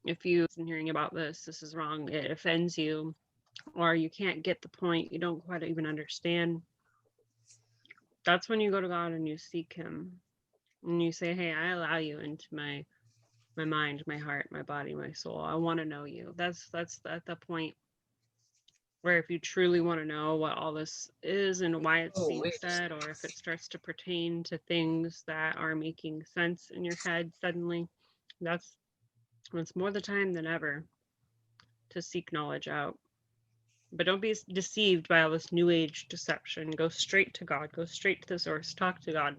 If you've been hearing about this is wrong, it offends you, or you can't get the point, you don't quite even understand, that's when you go to God and you seek him and you say, hey, I allow you into my mind, my heart, my body, my soul. I want to know you. That's at the point where if you truly want to know what all this is and why it's being said, or if it starts to pertain to things that are making sense in your head suddenly, it's more the time than ever to seek knowledge out. But don't be deceived by all this new age deception. Go straight to God. Go straight to the source. Talk to God.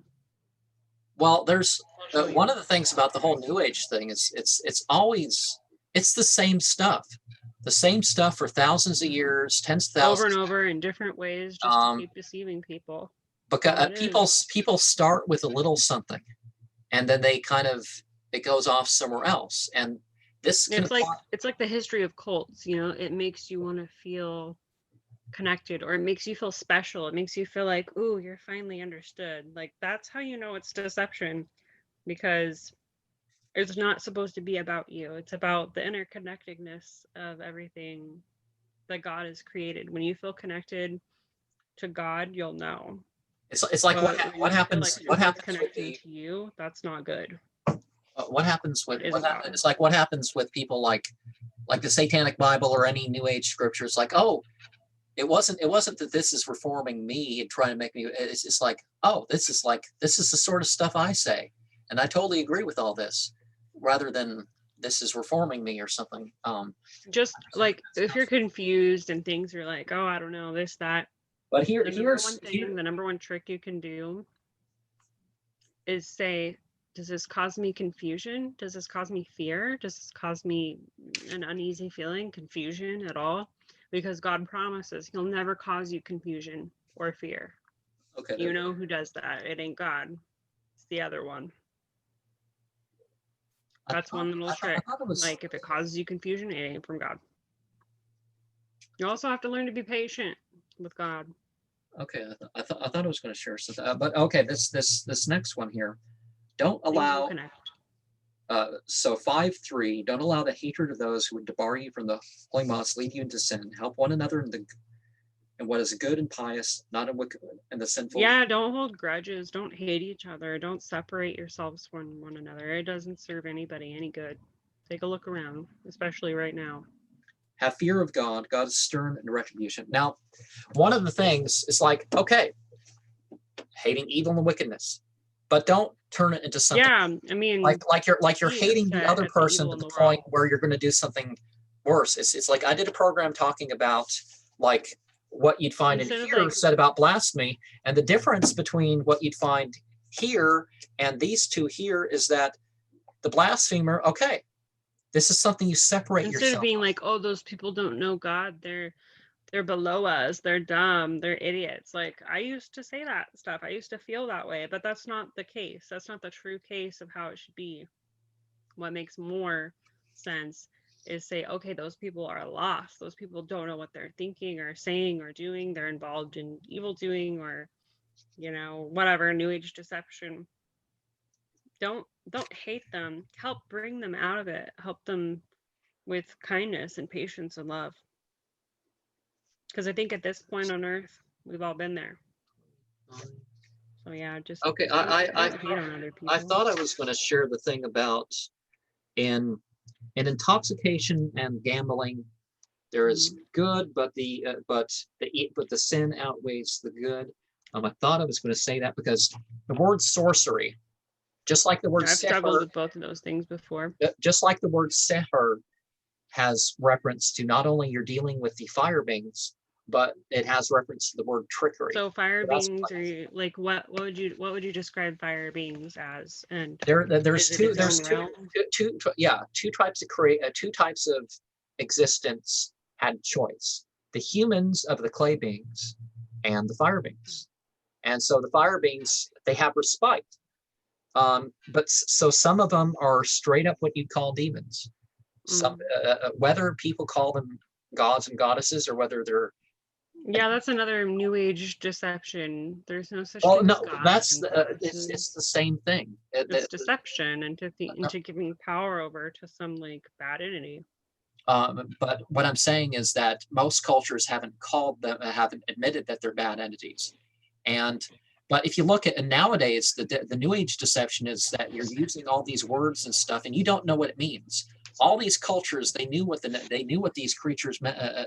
Well, there's one of the things about the whole new age thing is it's always the same stuff. The same stuff for thousands of years, tens of thousands. Over and over in different ways, just to keep deceiving people. Because people start with a little something, and then they kind of it goes off somewhere else. And this can It's like the history of cults, you know, it makes you want to feel connected, or it makes you feel special. It makes you feel like, ooh, you're finally understood. Like that's how you know it's deception, because it's not supposed to be about you. It's about the interconnectedness of everything that God has created. When you feel connected to God, you'll know. it's like But what, when what you feel like happens what someone's happens with connecting the to you, that's not good. what happens with It isn't God. it's like what happens with people like the Satanic Bible or any New Age scriptures, like, oh, it wasn't that this is reforming me and trying to make me, it's just like, oh, this is the sort of stuff I say, and I totally agree with all this, rather than this is reforming me or something. Just like if you're confused and things are like, oh, I don't know, this, that. But the number one trick you can do is say, does this cause me confusion? Does this cause me fear? Does this cause me an uneasy feeling, confusion at all? Because God promises he'll never cause you confusion or fear. Okay. You know who does that? It ain't God. It's the other one. That's one little trick. Like if it causes you confusion, it ain't from God. You also have to learn to be patient with God. Okay, I thought I was going to share something, but okay, this next one here, don't allow. So 5:3, don't allow the hatred of those who would debar you from the holy months lead you into sin. Help one another in what is good and pious, not in wicked and the sinful. Yeah, don't hold grudges. Don't hate each other. Don't separate yourselves from one another. It doesn't serve anybody any good. Take a look around, especially right now. Have fear of God. God is stern in retribution. Now, one of the things is like, okay, hating evil and wickedness, but don't turn it into something. Yeah, I mean, like you're hating the other person to the point where you're going to do something worse. It's like I did a program talking about like what you'd find in here said about blasphemy, and the difference between what you'd find here and these two here is that the blasphemer, okay, this is something you separate yourself. Instead of being like, oh, those people don't know God, they're below us, they're dumb, they're idiots. Like I used to say that stuff. I used to feel that way, but that's not the case. That's not the true case of how it should be. What makes more sense is say, okay, those people are lost. Those people don't know what they're thinking or saying or doing. They're involved in evil doing or, you know, whatever, New Age deception. Don't hate them. Help bring them out of it. Help them with kindness and patience and love. Because I think at this point on earth, we've all been there. So yeah, just okay. I thought I was going to share the thing about in intoxication and gambling, there is good, but the sin outweighs the good. I thought I was going to say that because the word sorcery, just like the word I've struggled with both of those things before. Just like the word seher has reference to not only you're dealing with the fire beings, but it has reference to the word trickery. So fire beings are like what would you describe fire beings as? And there's two types of existence had choice: the humans of the clay beings and the fire beings. And so the fire beings, they have respite. But so some of them are straight up what you'd call demons. Some whether people call them gods and goddesses or whether they're that's another New Age deception. There's no such thing. Well, no, that's it's the same thing. It's deception into giving power over to some like bad entity. But what I'm saying is that most cultures haven't admitted that they're bad entities, but if you look at, and nowadays the New Age deception is that you're using all these words and stuff, and you don't know what it means. All these cultures, they knew what these creatures'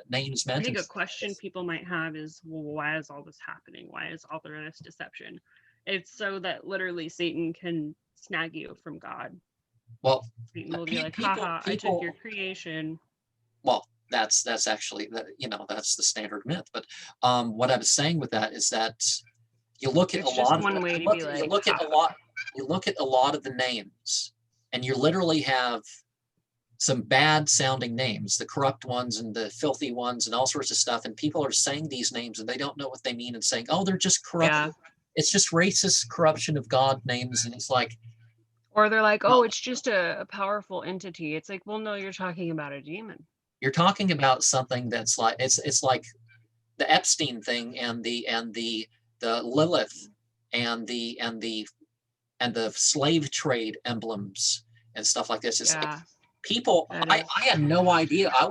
names meant. I think a question people might have is, well, why is all this happening? Why is all this deception? It's so that literally Satan can snag you from God. Well, Satan will be like, haha, I took your creation. Well, that's actually that's the standard myth. But what I was saying with that is that you look at you look at a lot of the names, and you literally have some bad sounding names, the corrupt ones and the filthy ones and all sorts of stuff. And people are saying these names and they don't know what they mean and saying, oh, they're just corrupt. Yeah. It's just racist corruption of God names. And it's like, Or they're like, Well, oh, it's just a powerful entity. It's like, well, no, you're talking about a demon. you're talking about something that's like it's like the Epstein thing and the Lilith and the slave trade emblems and stuff like this. It's like Yeah, people. that I is. had no idea. I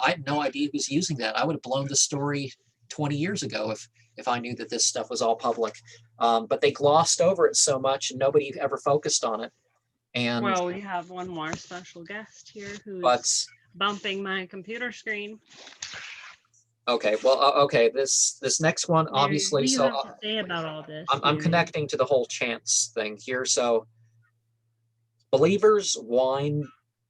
had no idea who was using that. I would have blown the story 20 years ago if I knew that this stuff was all public. But they glossed over it so much, and nobody ever focused on it. And Well, we have one more special guest here but who's bumping my computer screen. okay, well, okay. This next one, What obviously. do you So have to say about all this, I'm Mary? connecting to the whole chance thing here. So believers, wine,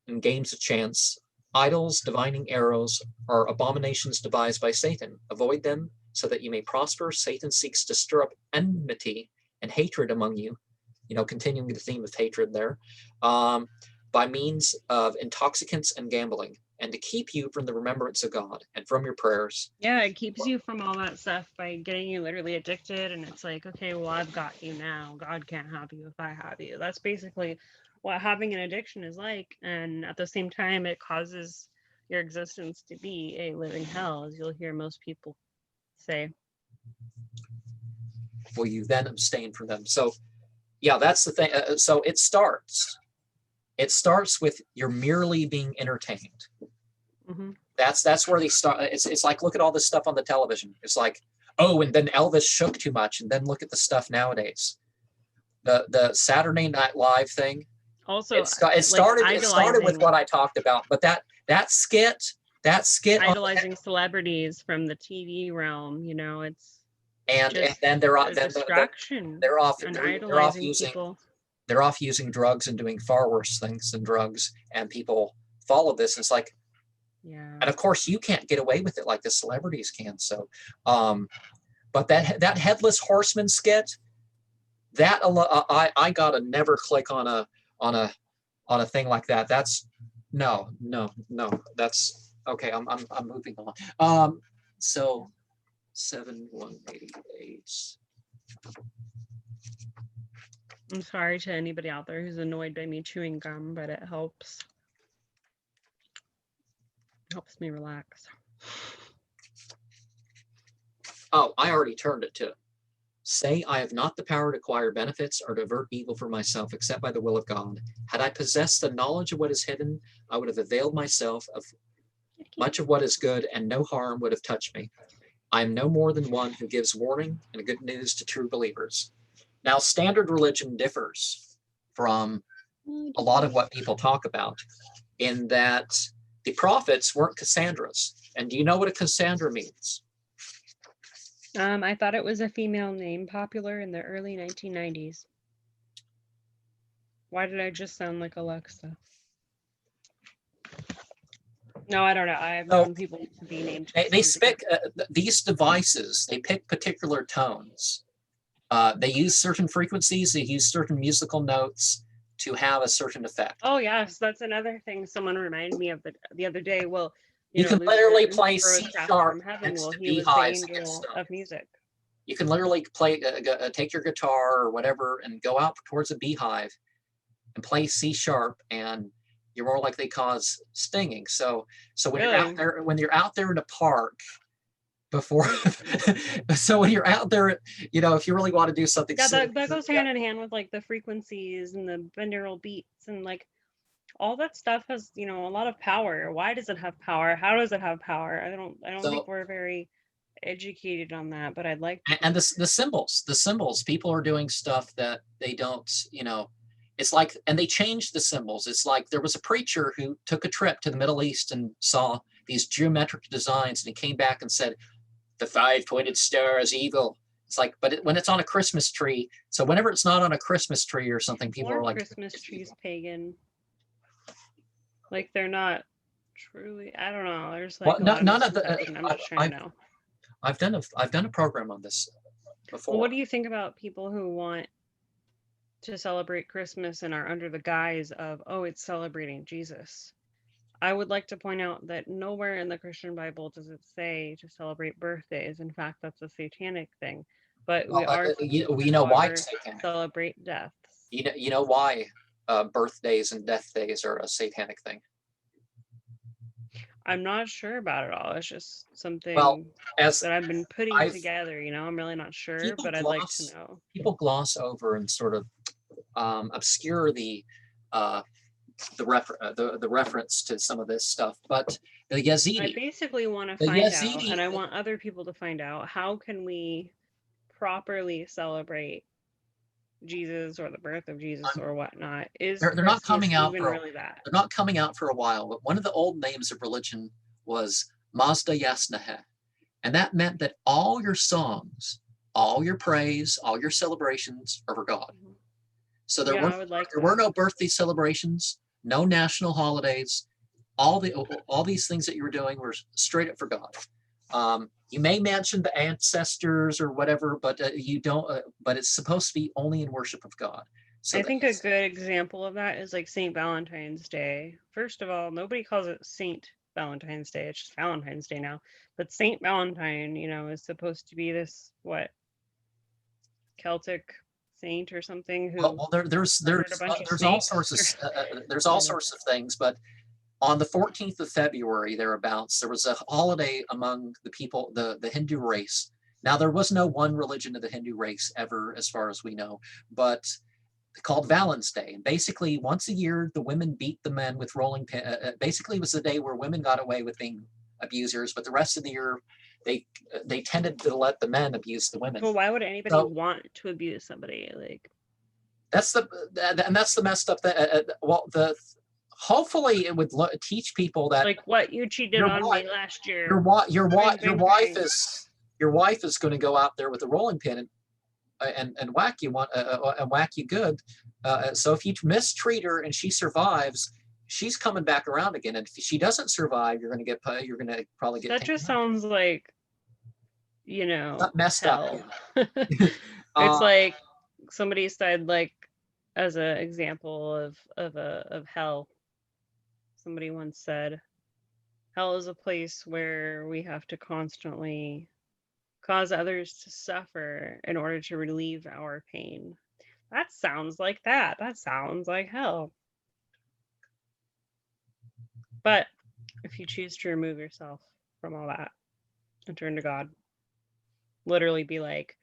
and games of chance, idols, divining arrows, are abominations devised by Satan. Avoid them so that you may prosper. Satan seeks to stir up enmity and hatred among you, continuing the theme of hatred there, by means of intoxicants and gambling, and to keep you from the remembrance of God and from your prayers. Yeah, it keeps you from all that stuff by getting you literally addicted. And it's like, okay, well, I've got you now. God can't have you if I have you. That's basically what having an addiction is like. And at the same time, it causes your existence to be a living hell, as you'll hear most people say. Will you then abstain from them? So, yeah, that's the thing. So it starts. It starts with you're merely being entertained. Mm-hmm. That's where they start. It's like, look at all this stuff on the television. It's like, oh, and then Elvis shook too much, and then look at the stuff nowadays. The Saturday Night Live thing. Also, It like started with idolizing what I talked about, but that skit idolizing celebrities from the TV realm, it's and just then a distraction they're off and they're off idolizing using people. they're off using drugs and doing far worse things than drugs, and people follow this. It's like, Yeah. and of course you can't get away with it like the celebrities can. So, but that headless horseman skit, that I gotta never click on a thing like that. That's no. That's okay. I'm moving on. So 7188. I'm sorry to anybody out there who's annoyed by me chewing gum, but it helps. Helps me relax. Oh, I already turned it to say, I have not the power to acquire benefits or to avert evil for myself except by the will of God. Had I possessed the knowledge of what is hidden, I would have availed myself of much of what is good, and no harm would have touched me. I am no more than one who gives warning and good news to true believers. Now, standard religion differs from a lot of what people talk about in that the prophets weren't Cassandras. And do you know what a Cassandra means? I thought it was a female name popular in the early 1990s. Why did I just sound like Alexa? No, I don't know. I have known people to be named. They pick these devices. They pick particular tones. They use certain frequencies. They use certain musical notes to have a certain effect. Oh yes, that's another thing someone reminded me of the other day. Well, you can literally play C sharp from heaven. next Well, to he was the beehives angel of music. You can literally play, take your guitar or whatever, and go out towards a beehive and play C sharp, and you're more likely to cause stinging. So when you're out there in a park before, so when you're out there, if you really want to do something, yeah, that goes hand in hand with like the frequencies and the binaural beats and like all that stuff has a lot of power. Why does it have power? How does it have power? I don't think we're very educated on that, but I'd like to. And the symbols, people are doing stuff that they don't, it's like, and they changed the symbols. It's like there was a preacher who took a trip to the Middle East and saw these geometric designs, and he came back and said, the 5-pointed star is evil. It's like, but when it's on a Christmas tree, so whenever it's not on a Christmas tree or something, people are like, Christmas trees pagan. Like they're not truly. I don't know. There's like none of the. I'm just trying to know. I've done a program on this before. Well, what do you think about people who want to celebrate Christmas and are under the guise of, oh, it's celebrating Jesus? I would like to point out that nowhere in the Christian Bible does it say to celebrate birthdays. In fact, that's a satanic thing. But we are why it's satanic. Celebrate deaths. You know why birthdays and death days are a satanic thing? I'm not sure about it all. It's just Well, something as that I've been putting I've together, I'm really not sure, people but I'd like to gloss know. people gloss over and sort of obscure uh, the reference to some of this stuff. But the I Yazidi, basically want to the find out, Yazidi, and I want other people to find out, how can we properly celebrate Jesus or the birth of Jesus or whatnot? Is they're not Christmas coming out even for really that? they're not coming out for a while. But one of the old names of religion was Mazda Yasnahe, and that meant that all your songs, all your praise, all your celebrations are for God. Mhm. So Yeah, I would like there were that. no birthday celebrations, no national holidays. All these things that you were doing were straight up for God. You may mention the ancestors or whatever, but you don't. But it's supposed to be only in worship of God. So I that think a good example of that is like St. Valentine's Day. First of all, nobody calls it St. Valentine's Day. It's just Valentine's Day now. But St. Valentine, is supposed to be this, what, Celtic saint or something well, who murdered a bunch of there's all snakes sorts of or there's all whatever. sorts of things, but on the 14th of February, thereabouts, there was a holiday among the people, the Hindu race. Now, there was no one religion of the Hindu race ever, as far as we know, but called Valentine's Day. And basically, once a year, the women beat the men with rolling pin. Basically, it was the day where women got away with being abusers, but the rest of the year, they they tended to let the men abuse the women. Well, why would anybody So want to abuse somebody? Like, that's the messed up. Well, the hopefully it would teach people that what, you cheated your on wife me last year. Bang, your bang, wife bang. is your wife is going to go out there with a rolling pin and whack you and whack you good. So if you mistreat her and she survives, she's coming back around again. And if she doesn't survive, you're going to probably get That taken just out. sounds like, Not messed up. hell. It's Uh, like somebody said, like, as an example of hell, somebody once said, hell is a place where we have to constantly cause others to suffer in order to relieve our pain. That sounds like that. That sounds like hell. But if you choose to remove yourself from all that and turn to God, literally be like,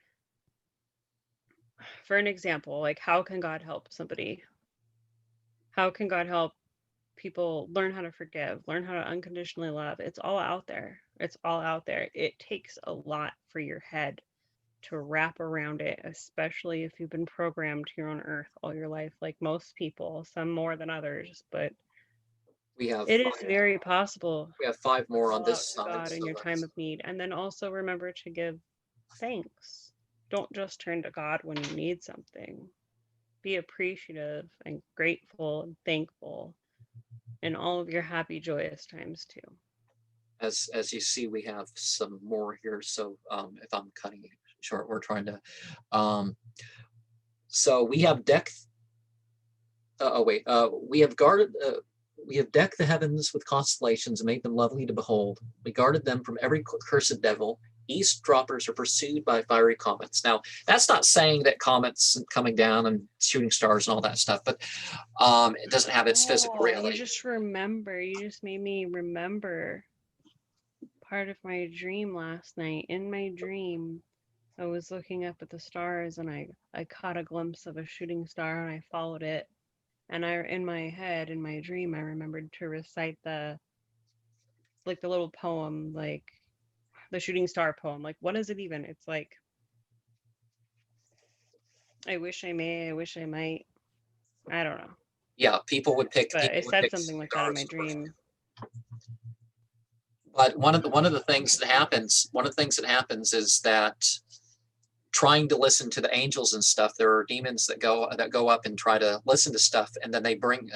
for an example, like, how can God help somebody? How can God help people learn how to forgive, learn how to unconditionally love? It's all out there. It's all out there. It takes a lot for your head to wrap around it, especially if you've been programmed here on earth all your life, like most people, some more than others, but we have it is very possible five to more on call this out to side. God in So your time let's. of need. And then also remember to give thanks. Don't just turn to God when you need something. Be appreciative and grateful and thankful in all of your happy, joyous times too. As you see, we have some more here. So if I'm cutting it short, we're trying to. So we have deck. Oh wait, we have guarded. We have decked the heavens with constellations and made them lovely to behold. We guarded them from every cursed devil. Eavesdroppers are pursued by fiery comets. Now, that's not saying that comets coming down and shooting stars and all that stuff, but it doesn't have its physical Oh, reality. you just made me remember part of my dream last night. In my dream, I was looking up at the stars and I caught a glimpse of a shooting star and I followed it. And in my head, in my dream, I remembered to recite the little poem, like the shooting star poem. Like, what is it even? It's like, I wish I may, I wish I might. I don't know. Yeah, But I people would said pick something like that in stars my first. dream. But one of the things that happens is that trying to listen to the angels and stuff, there are demons that go up and try to listen to stuff, and then they bring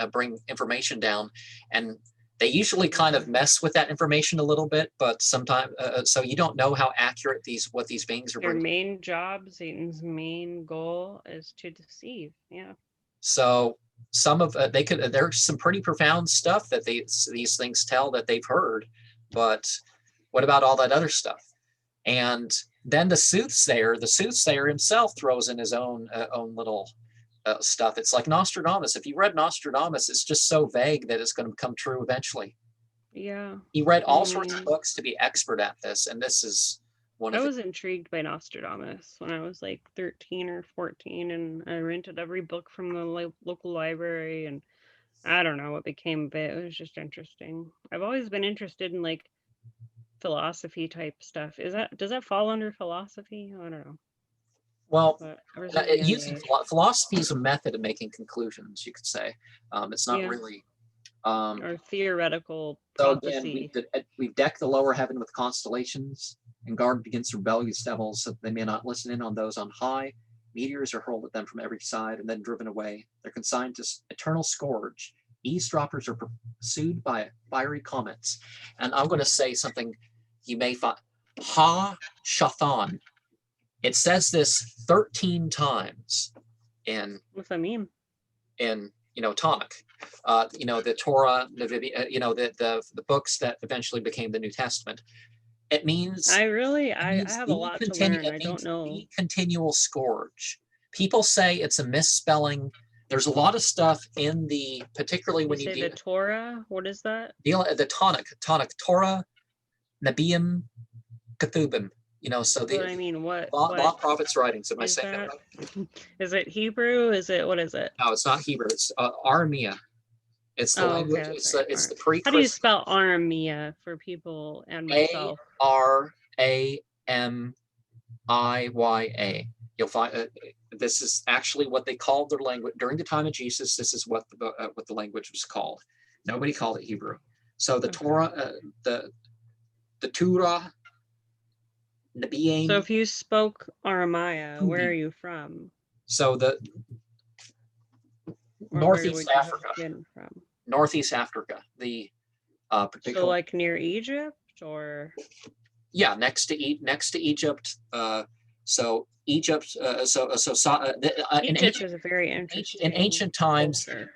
information down, and they usually kind of mess with that information a little bit, but sometimes so you don't know how accurate what these beings are Their bringing. main job, Satan's main goal, is to deceive. Yeah. So some of there's some pretty profound stuff that these things tell that they've heard, but what about all that other stuff? And then the soothsayer himself throws in his own little stuff. It's like Nostradamus. If you read Nostradamus, it's just so vague that it's going to come true eventually. Yeah. He read I all sorts of mean, books to be expert at this, and this is one I of it. was intrigued by Nostradamus when I was like 13 or 14, and I rented every book from the local library, and I don't know what became of it. It was just interesting. I've always been interested in like philosophy type stuff. Does that fall under philosophy? I don't know. Well, But ever since a young using age. philosophy is a method of making conclusions, you could say. It's not Yeah. really. Or theoretical So again, prophecy. we deck the lower heaven with constellations and guard against rebellious devils so that they may not listen in on those on high. Meteors are hurled at them from every side and then driven away. They're consigned to eternal scourge. Eavesdroppers are pursued by fiery comets. And I'm going to say something you may find. Ha Shathan. It says this 13 times in What's that mean? Tanakh. The Torah, the books that eventually became the New Testament. It means I it have a the lot to learn. I don't know. the continual scourge. People say it's a misspelling. There's a lot of stuff in the, particularly when you say the Torah. What is that? the Tanakh, Torah, Nebiim, Ketubim. So But I mean, what prophets' writings. Am I saying that right? Is it Hebrew? What is it? No, it's not Hebrew. It's Aramea. It's the language. Okay, It's right. the pre. How do you spell Aramea for people and myself? Aramaya. You'll find this is actually what they called their language during the time of Jesus. This is what the language was called. Nobody called it Hebrew. So the Torah, the Torah, Nebiim. So if you spoke Aramaya, where are you from? So the Northeast Africa. Northeast Africa. The particular. So like near Egypt, or yeah, next to Egypt. So Egypt. Egypt is a very interesting. In ancient times, the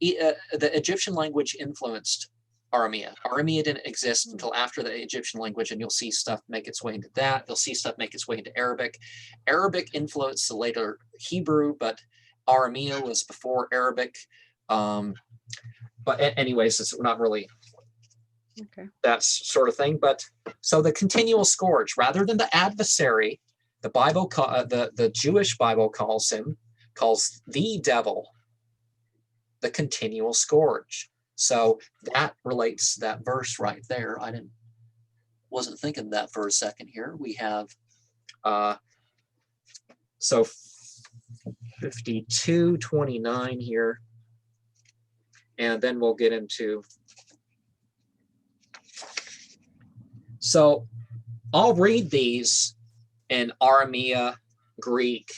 Egyptian language influenced Aramea. Aramea didn't exist until after the Egyptian language, and you'll see stuff make its way into that. You'll see stuff make its way into Arabic. Arabic influenced the later Hebrew, but Aramea was before Arabic. But anyways, it's not really that sort of thing. But so the continual scourge, rather than the adversary, the Bible, the Jewish Bible calls the devil the continual scourge. So that relates that verse right there. Wasn't thinking that for a second here. We have so 52:29 here, and then we'll get into. So I'll read these in Aramea, Greek,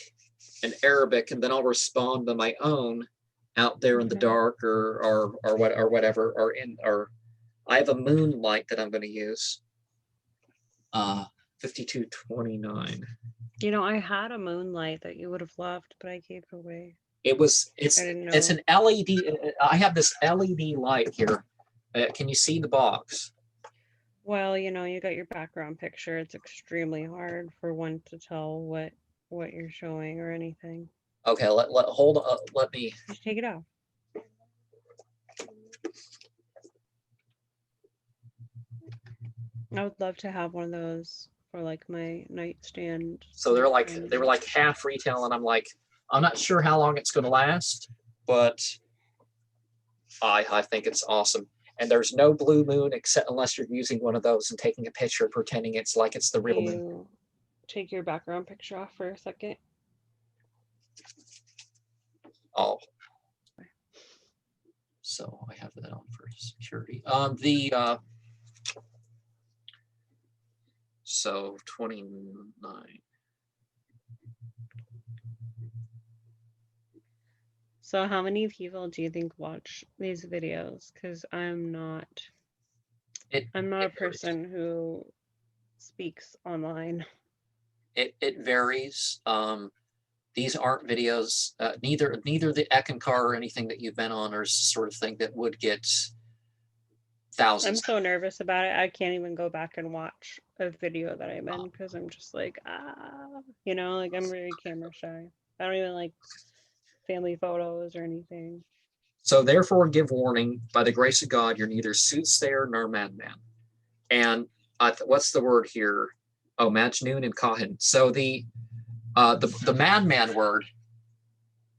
and Arabic, and then I'll respond to my own out there in the dark or whatever, or I have a moonlight that I'm going to use. 52:29. I had a moonlight that you would have loved, but I gave it away. It's an LED. I have this LED light here. Can you see the box? Well, you got your background picture. It's extremely hard for one to tell what you're showing or anything. Okay, hold on. Let me just take it off. I would love to have one of those for like my nightstand. So they were like half retail, and I'm like, I'm not sure how long it's going to last, but I think it's awesome. And there's no blue moon except unless you're using one of those and taking a picture pretending it's like it's the real moon. Take your background picture off for a second. Oh. So I have that on for security. So 29. So how many people do you think watch these videos? Because I'm not a person who speaks online. It varies. These aren't videos. Neither the Ekankar or anything that you've been on or sort of thing that would get thousands. I'm so nervous about it. I can't even go back and watch a video that I'm in because I'm just like, I'm very camera shy. I don't even like family photos or anything. So therefore give warning, by the grace of God, you're neither soothsayer nor madman. And what's the word here? Oh, Majnun and Kahin. So the madman word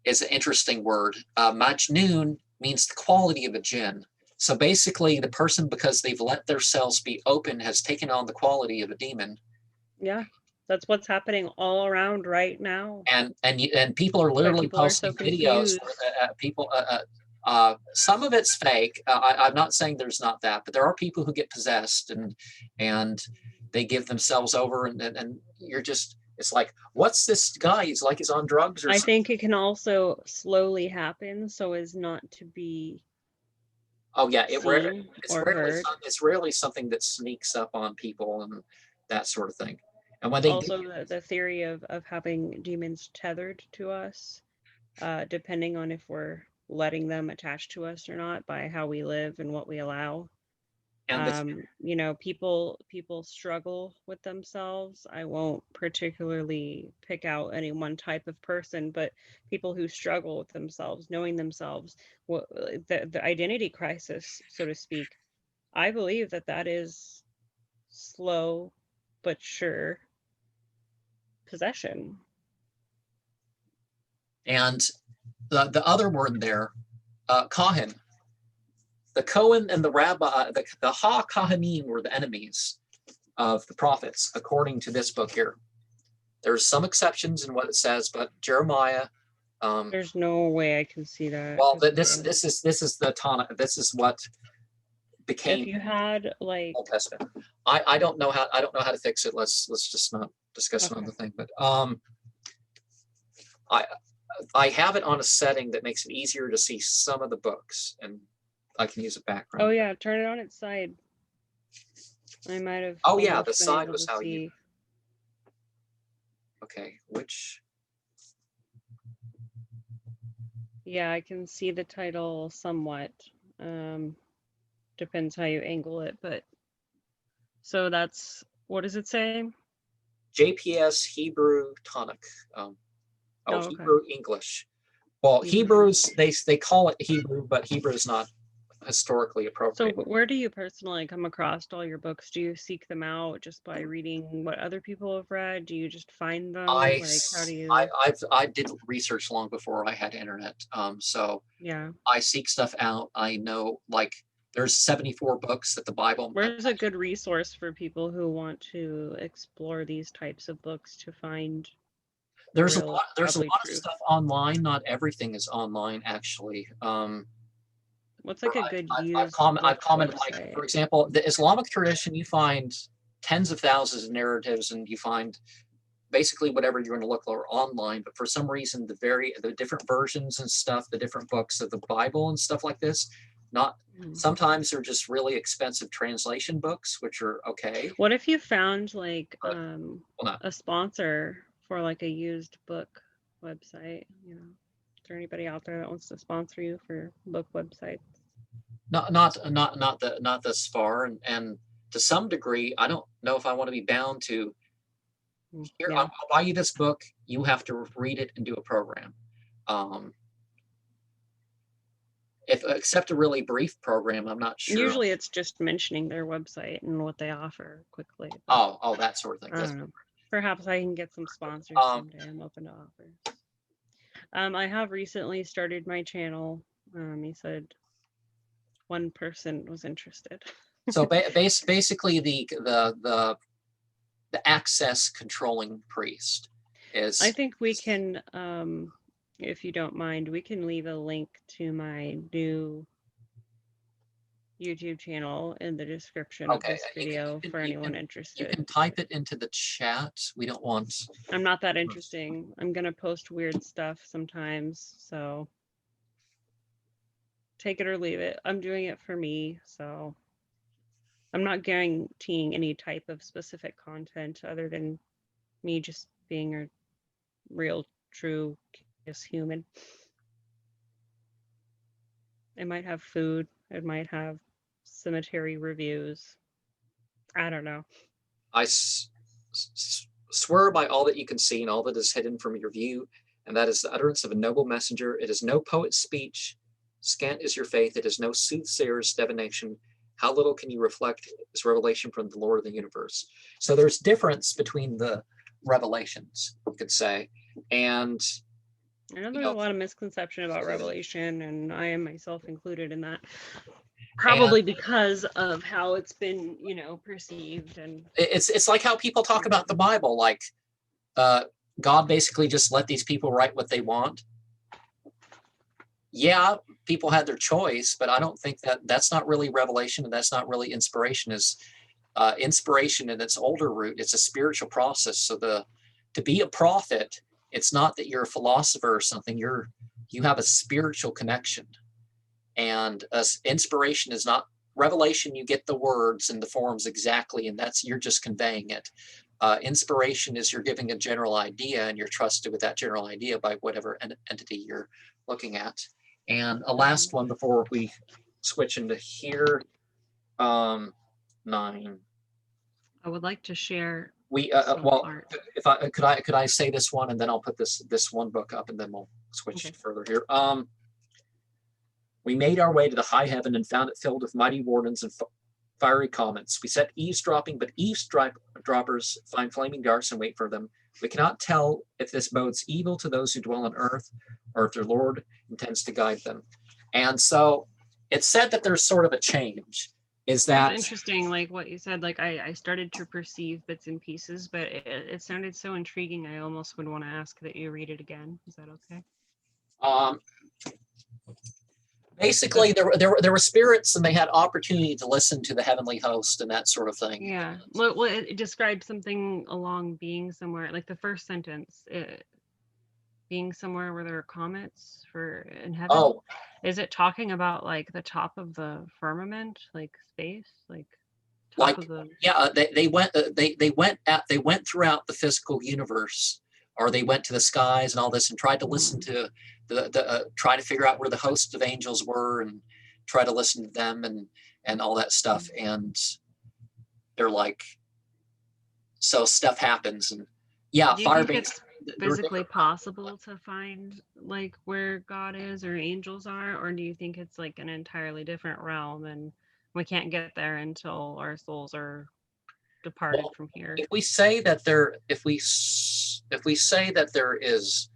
is an interesting word. Majnun means the quality of a jinn. So basically, the person, because they've let themselves be open, has taken on the quality of a demon. Yeah, that's what's happening all around right now. And people are literally people are posting so videos confused. where people. Some of it's fake. I'm not saying there's not that, but there are people who get possessed and they give themselves over, and you're just. It's like, what's this guy? He's like he's on drugs or I something. think it can also slowly happen so as not to be Oh yeah, seen or heard. it's rarely something that sneaks up on people and that sort of thing. And when they do, Also, the theory of having demons tethered to us, depending on if we're letting them attach to us or not by how we live and what we allow. and the You know, people struggle with themselves. I won't particularly pick out any one type of person, but people who struggle with themselves, knowing themselves, what the identity crisis, so to speak. I believe that that is slow but sure possession. and the other word there, Kahin. The Cohen and the Rabbi, the Ha Kahanim were the enemies of the prophets, according to this book here. There's some exceptions in what it says, but Jeremiah. There's no way I can see that. Well, this is the Tana. This is what became if you had like Old Testament. I don't know how to fix it. Let's just not discuss another thing. But I have it on a setting that makes it easier to see some of the books, and I can use a background. Oh yeah, turn it on its side. I might have. Oh yeah, the side was how you. Okay, which. Yeah, I can see the title somewhat. Depends how you angle it, but so that's what does it say? JPS Hebrew tonic. Okay. Hebrew English. Well, Hebrews they call it Hebrew, but Hebrew is not historically appropriate. So where do you personally come across all your books? Do you seek them out just by reading what other people have read? Do you just find them? Like how do you? I did research long before I had internet. So yeah, I seek stuff out. I know like there's 74 books that the Bible. Where's a good resource for people who want to explore these types of books to find? There's a lot of truth. stuff online. Not everything is online, actually. What's like a good I've commented like, for example, the Islamic tradition, you find tens of thousands of narratives, and you find basically whatever you're going to look for online. But for some reason, the different versions and stuff, the different books of the Bible and stuff like this, not sometimes they're just really expensive translation books, which are okay. What if you found like a sponsor for like a used book website? You know, is there anybody out there that wants to sponsor you for book websites? Not this far, and to some degree, I don't know if I want to be bound to. Here, I'll buy you this book. You have to read it and do a program. If except a really brief program, I'm not sure. Usually, it's just mentioning their website and what they offer quickly. Oh, that sort of thing. I don't know. Perhaps I can get some sponsors someday. I'm open to offers. I have recently started my channel. He said one person was interested. So basically, the access controlling priest is. I think we can, if you don't mind, we can leave a link to my new YouTube channel in the description of this video for anyone interested. You can type it into the chat. We don't want. I'm not that interesting. I'm gonna post weird stuff sometimes, so take it or leave it. I'm doing it for me, so I'm not guaranteeing any type of specific content other than me just being a real, true, curious human. It might have food. It might have cemetery reviews. I don't know. I swear by all that you can see and all that is hidden from your view, and that is the utterance of a noble messenger. It is no poet's speech. Scant is your faith. It is no soothsayer's divination. How little can you reflect this revelation from the Lord of the universe? So there's difference between the revelations, you could say. And I know there's a lot of misconception about Revelation, and I am myself included in that. Probably because of how it's been, you know, perceived. And it's like how people talk about the Bible, like God basically just let these people write what they want. Yeah, people had their choice, but I don't think that that's not really revelation, and that's not really inspiration. Is inspiration in its older root, it's a spiritual process. So to be a prophet, it's not that you're a philosopher or something. You have a spiritual connection. And inspiration is not revelation. You get the words and the forms exactly, and you're just conveying it. Inspiration is you're giving a general idea, and you're trusted with that general idea by whatever entity you're looking at. And a last one before we switch into here, 9. I would like to share. If I could I say this one, and then I'll put this one book up, and then we'll switch further here. We made our way to the high heaven and found it filled with mighty wardens and fiery comets. We set eavesdropping, but eavesdroppers find flaming darts and wait for them. We cannot tell if this bodes evil to those who dwell on earth, or if their Lord intends to guide them. And so it's said that there's sort of a change. Is that interesting? Like what you said, like I started to perceive bits and pieces, but it sounded so intriguing. I almost would want to ask that you read it again. Is that okay? Basically, there were spirits, and they had opportunity to listen to the heavenly host and that sort of thing. Yeah. Well, it described something along being somewhere, like the first sentence, being somewhere where there are comets in heaven. Oh. Is it talking about like the top of the firmament, like space, like top of the? Yeah, they went throughout the physical universe, or they went to the skies and all this, and tried to listen to try to figure out where the hosts of angels were, and try to listen to them and all that stuff. And they're like, so stuff happens, and fire banks. Physically possible to find like where God is or angels are, or do you think it's like an entirely different realm and we can't get there until our souls are departed from here? If we say that there is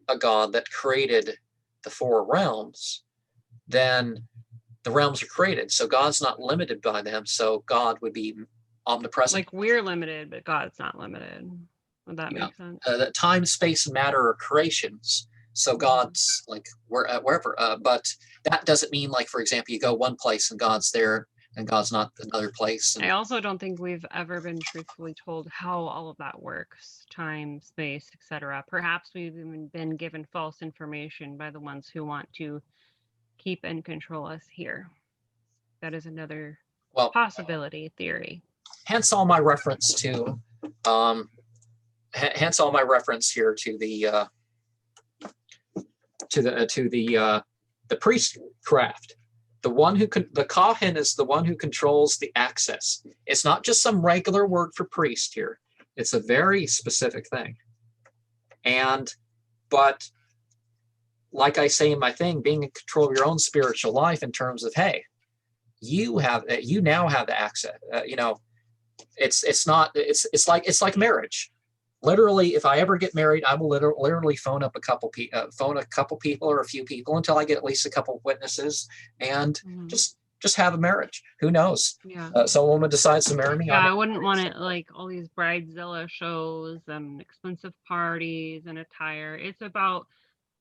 a God that created the 4 realms, then the realms are created. So God's not limited by them. So God would be omnipresent. Like we're limited, but God's not limited. Would that make sense? Time, space, and matter are creations. So God's like wherever. But that doesn't mean, like, for example, you go one place and God's there, and God's not another place. I also don't think we've ever been truthfully told how all of that works, time, space, etc. Perhaps we've even been given false information by the ones who want to keep and control us here. That is another possibility, theory. Hence all my reference to here to the priestcraft. The Kahin is the one who controls the access. It's not just some regular word for priest here. It's a very specific thing. But like I say in my thing, being in control of your own spiritual life in terms of, hey, you now have the access. It's like marriage. Literally, if I ever get married, I will literally phone a couple people or a few people until I get at least a couple witnesses, and just have a marriage. Who knows? Yeah. So a woman decides to marry me. Yeah, I wouldn't want it like all these bridezilla shows and expensive parties and attire. It's about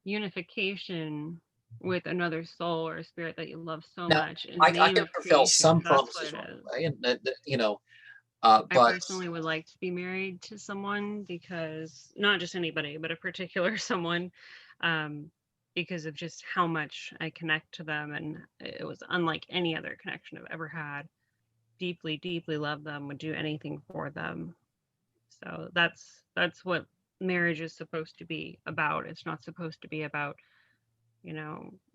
unification with another soul or spirit that you love so much. I can fulfill some promises, I personally would like to be married to someone, because not just anybody, but a particular someone, because of just how much I connect to them. And it was unlike any other connection I've ever had. Deeply, deeply love them, would do anything for them. So that's what marriage is supposed to be about. It's not supposed to be about,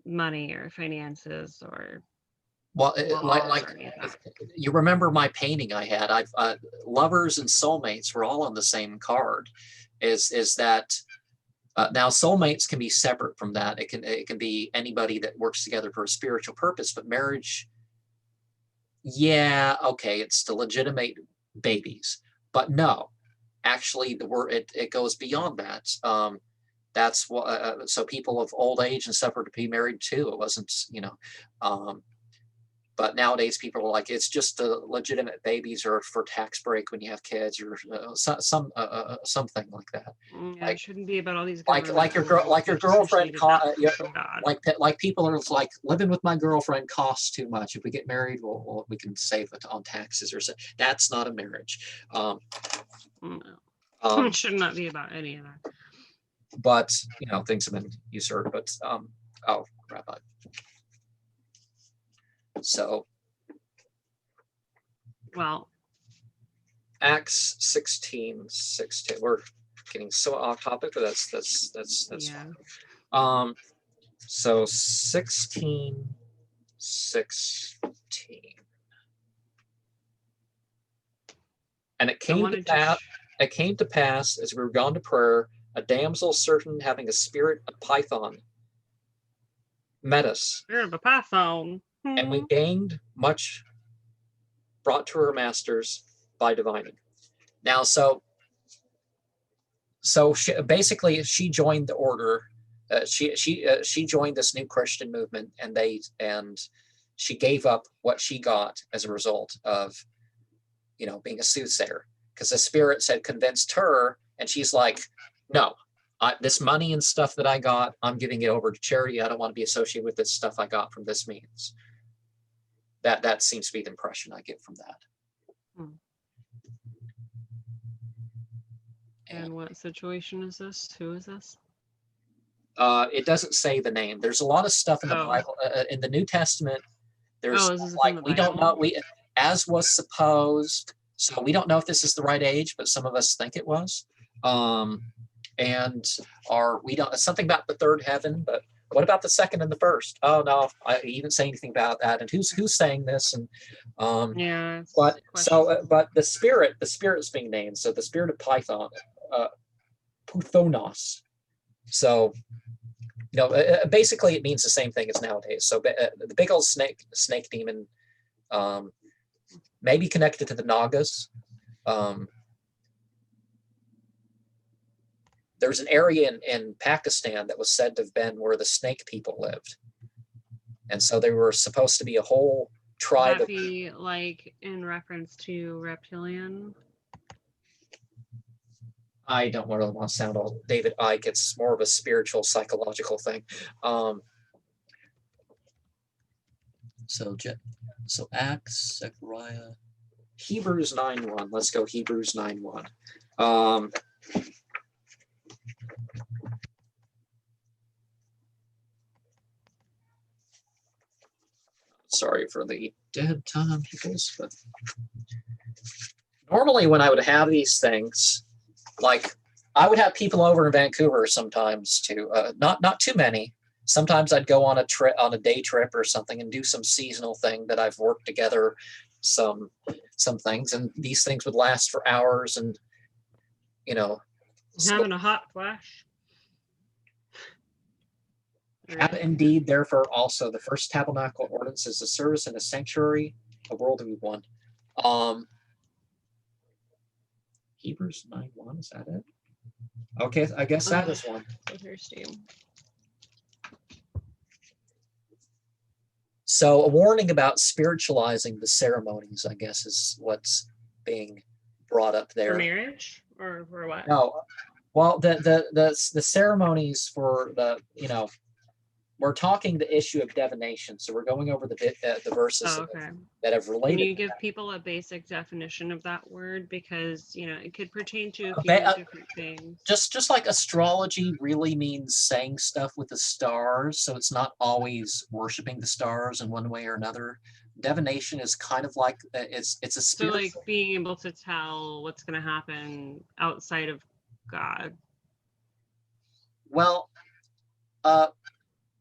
money or finances or you remember my painting I had. Lovers and soulmates were all on the same card. Is that Now, soulmates can be separate from that. It can be anybody that works together for a spiritual purpose, but marriage, yeah, okay, it's to legitimate babies, but no, actually, the word it goes beyond that. That's what so people of old age and stuff were to be married too. It wasn't, but nowadays people are like, it's just legitimate babies or for tax break when you have kids or something like that. Yeah, Like, it shouldn't be about all these like your government girlfriend yeah, God. like people are like, living with my girlfriend costs too much. If we get married, we can save it on taxes or so. That's not a marriage. No. It should not be about any of that. But things have been usurped. But oh crap. So well, Acts 16:16. We're getting so off topic, but that's yeah. fine. So 16:16. And it came to pass as we were gone to prayer, a damsel certain having a spirit of Python met us. Spirit of a Python. And we gained much, brought to her masters by divining. Now, so basically, she joined the order. She joined this new Christian movement, and she gave up what she got as a result of, being a soothsayer, because the spirits had convinced her, and she's like, no, this money and stuff that I got, I'm giving it over to charity. I don't want to be associated with this stuff I got from this means. That seems to be the impression I get from that. And what situation is this? Who is this? It doesn't say the name. There's a lot of stuff in the Bible, in the New Testament. There's like, we don't know, as was supposed. So we don't know if this is the right age, but some of us think it was. And we don't, something about the third heaven, but what about the second and the first? Oh no, he didn't say anything about that. And who's saying this? And yeah. But the spirit's being named. So the spirit of Python, Puthonos. So basically it means the same thing as nowadays. So the big old snake demon, maybe connected to the Nagas. There's an area in Pakistan that was said to have been where the snake people lived. And so they were supposed to be a whole tribe. Would that be like in reference to reptilian? I don't really want to sound all David Icke. It's more of a spiritual, psychological thing. So Acts, Zechariah, Hebrews 9:1. Let's go Hebrews 9:1. Sorry for the dead time, peoples, but normally when I would have these things, like I would have people over in Vancouver sometimes too, not too many. Sometimes I'd go on a day trip or something and do some seasonal thing that I've worked together some things, and these things would last for hours, and having a hot flash. Have indeed, therefore, also the first tabernacle ordinance is a service in a sanctuary, a world of one. Hebrews 9:1, is that it? Okay, I guess that is one. So thirsty. So a warning about spiritualizing the ceremonies, I guess, is what's being brought up there. For marriage or for what? No, well, the ceremonies for the we're talking the issue of divination, so we're going over the verses that have related. Can you give people a basic definition of that word, because it could pertain to a few different things. Just like astrology really means saying stuff with the stars, so it's not always worshiping the stars in one way or another. Divination is kind of like it's a spirit. So like being able to tell what's going to happen outside of God. Well,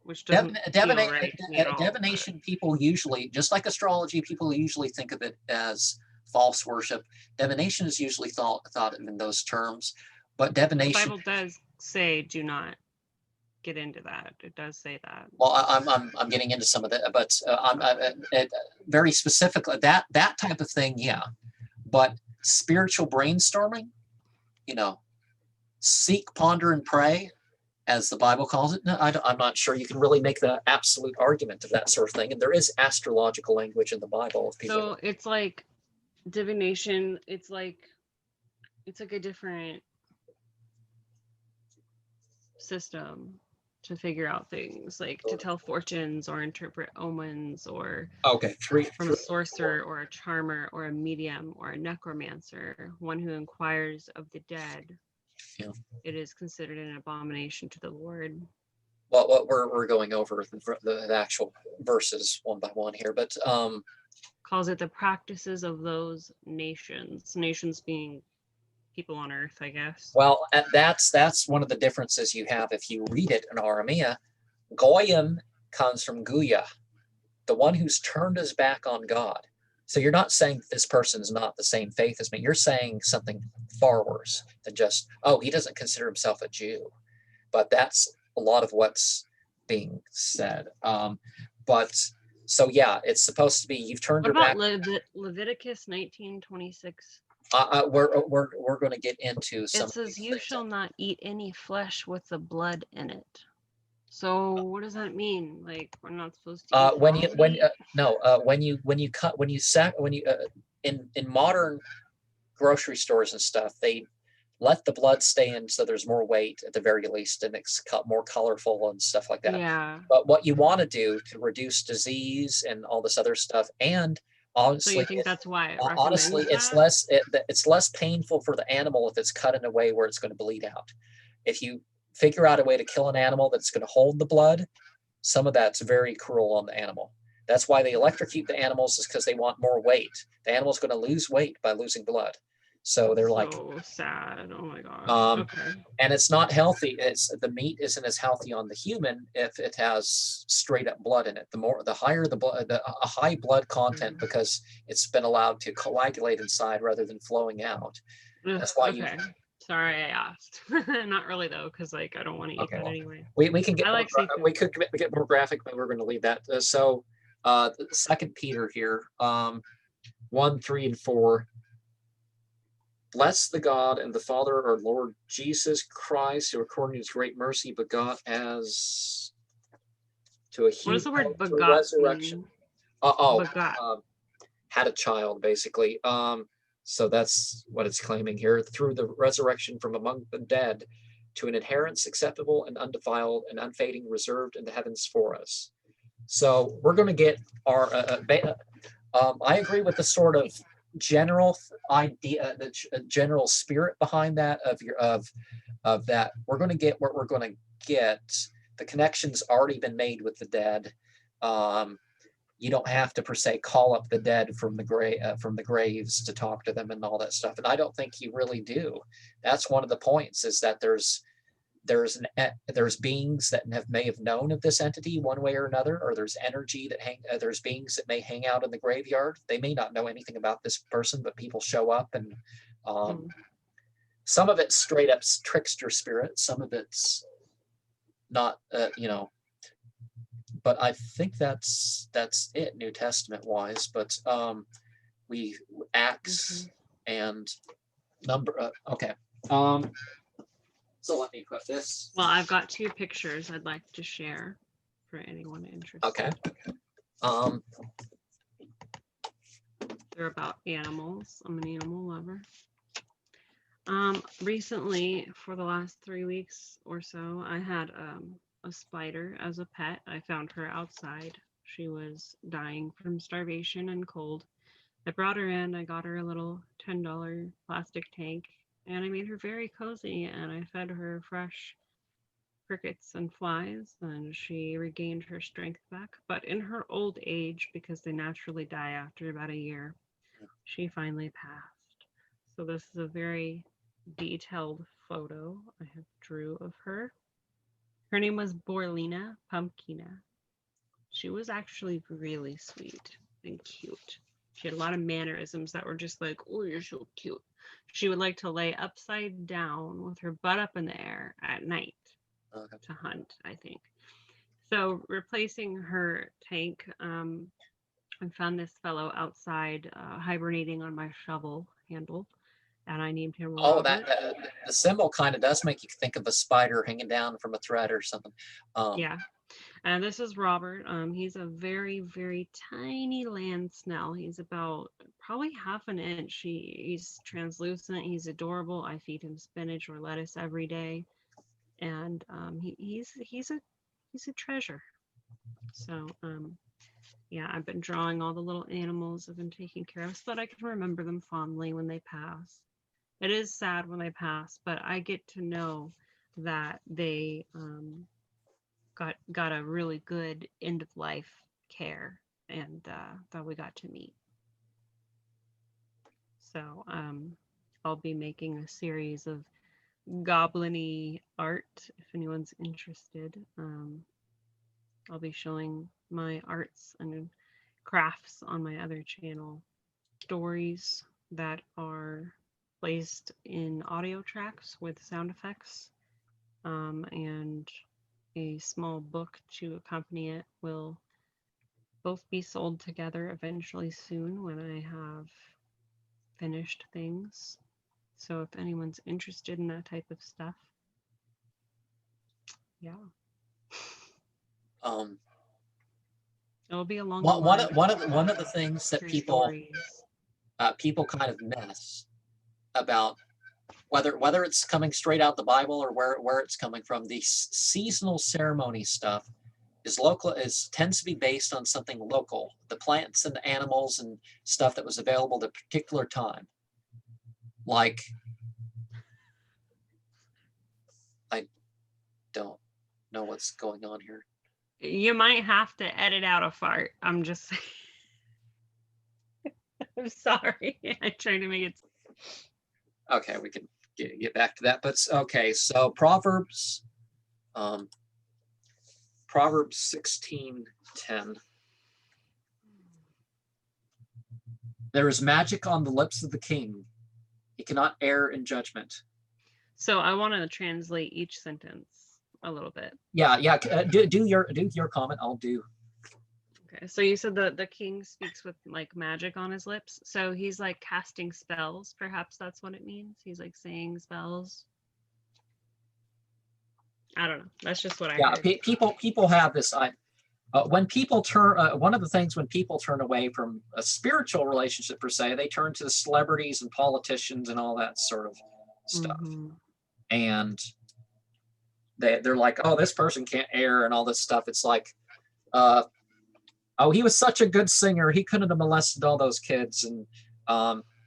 which doesn't divination, people usually, just like astrology, people usually think of it as false worship. Divination is usually thought of in those terms, but divination. The Bible does say do not get into that. It does say that. Well, I'm getting into some of that, but very specifically that type of thing, yeah. But spiritual brainstorming, you know, seek, ponder, and pray, as the Bible calls it. No, I'm not sure you can really make the absolute argument of that sort of thing. And there is astrological language in the Bible. So it's like divination. It's like a different system to figure out things, like to tell fortunes or interpret omens, or okay, from a sorcerer or a charmer or a medium or a necromancer, one who inquires of the dead. Yeah. It is considered an abomination to the Lord. Well, we're going over the actual verses one by one here, but calls it the practices of those nations being people on earth, I guess. Well, that's one of the differences you have if you read it in Aramea. Goyim comes from Guya, the one who's turned his back on God. So you're not saying this person's not the same faith as me. You're saying something far worse than just, oh, he doesn't consider himself a Jew. But that's a lot of what's being said. But so yeah, it's supposed to be you've turned What your about back. Leviticus 19:26? We're going to get into some. It says, "You shall not eat any flesh with the blood in it." So what does that mean? Like we're not supposed to eat in modern grocery stores and stuff, they let the blood stay in so there's more weight at the very least, and it's more colorful and stuff like that. Yeah. But what you want to do to reduce disease and all this other stuff, and honestly, so you think that's why it honestly, it's less painful for the animal if it's cut in a way where it's going to bleed out. If you figure out a way to kill an animal that's going to hold the blood, some of that's very cruel on the animal. That's why they electrocute the animals, is because they want more weight. The animal's going to lose weight by losing blood. So they're so sad. Oh my god. Okay. And it's not healthy. The meat isn't as healthy on the human if it has straight up blood in it. The higher the blood, a high blood content, because it's been allowed to coagulate inside rather than flowing out. That's why okay. Sorry, I asked. Not really though, because like I don't want to eat that anyway. We can get we could get more graphic, but we're going to leave that. So, 2 Peter here, 1, 3, and 4. Bless the God and the Father, our Lord Jesus Christ, who according to his great mercy begot as to a what does the word begot resurrection. Had a child, basically. So that's what it's claiming here, through the resurrection from among the dead, to an inheritance acceptable and undefiled and unfading, reserved in the heavens for us. So we're going to get our. I agree with the sort of general idea, the general spirit behind that of that. We're going to get what we're going to get. The connection's already been made with the dead. You don't have to per se call up the dead from the graves to talk to them and all that stuff. And I don't think you really do. That's one of the points, is that there's beings that may have known of this entity one way or another, or there's energy that there's beings that may hang out in the graveyard. They may not know anything about this person, but people show up, and some of it's straight up trickster spirit, some of it's not, but I think that's it New Testament wise. But we Acts and number okay. So let me put this. Well, I've got 2 pictures I'd like to share for anyone interested. Okay. They're about animals. I'm an animal lover. Recently, for the last 3 weeks or so, I had a spider as a pet. I found her outside. She was dying from starvation and cold. I brought her in. I got her a little $10 plastic tank, and I made her very cozy, and I fed her fresh crickets and flies, and she regained her strength back. But in her old age, because they naturally die after about a year, she finally passed. So this is a very detailed photo I have drew of her. Her name was Borlina Pumpkina. She was actually really sweet and cute. She had a lot of mannerisms that were just like, oh, you're so cute. She would like to lay upside down with her butt up in the air at night Okay. to hunt, I think. So replacing her tank, I found this fellow outside hibernating on my shovel handle, and I named him Oh, Robert. the symbol kind of does make you think of a spider hanging down from a thread or something. Yeah. And this is Robert. He's a very, very tiny land snail. He's about probably half an inch. He's translucent. He's adorable. I feed him spinach or lettuce every day, and he's a treasure. So yeah, I've been drawing all the little animals I've been taking care of so that I can remember them fondly when they pass. It is sad when they pass, but I get to know that they got a really good end of life care, and that we got to meet. So I'll be making a series of goblin-y art if anyone's interested. I'll be showing my arts and crafts on my other channel, stories that are placed in audio tracks with sound effects, and a small book to accompany it will both be sold together eventually soon when I have finished things. So if anyone's interested in that type of stuff, yeah. It'll be along the One lines one of the things that true people stories. people kind of miss about whether it's coming straight out the Bible or where it's coming from, the seasonal ceremony stuff tends to be based on something local, the plants and the animals and stuff that was available at a particular time. Like, I don't know what's going on here. You might have to edit out a fart. I'm just saying. I'm sorry. I tried to make it. Okay, we can get back to that. But okay, so Proverbs 16:10. There is magic on the lips of the king. He cannot err in judgment. So I want to translate each sentence a little bit. Yeah. Do your comment. I'll do. Okay. So you said the king speaks with like magic on his lips. So he's like casting spells. Perhaps that's what it means. He's like saying spells. I don't know. That's just what I heard. People have this. When people turn, one of the things when people turn away from a spiritual relationship per se, they turn to the celebrities and politicians and all that sort of stuff. Mm-hmm. And they're like, oh, this person can't err and all this stuff. It's like, oh, he was such a good singer. He couldn't have molested all those kids. And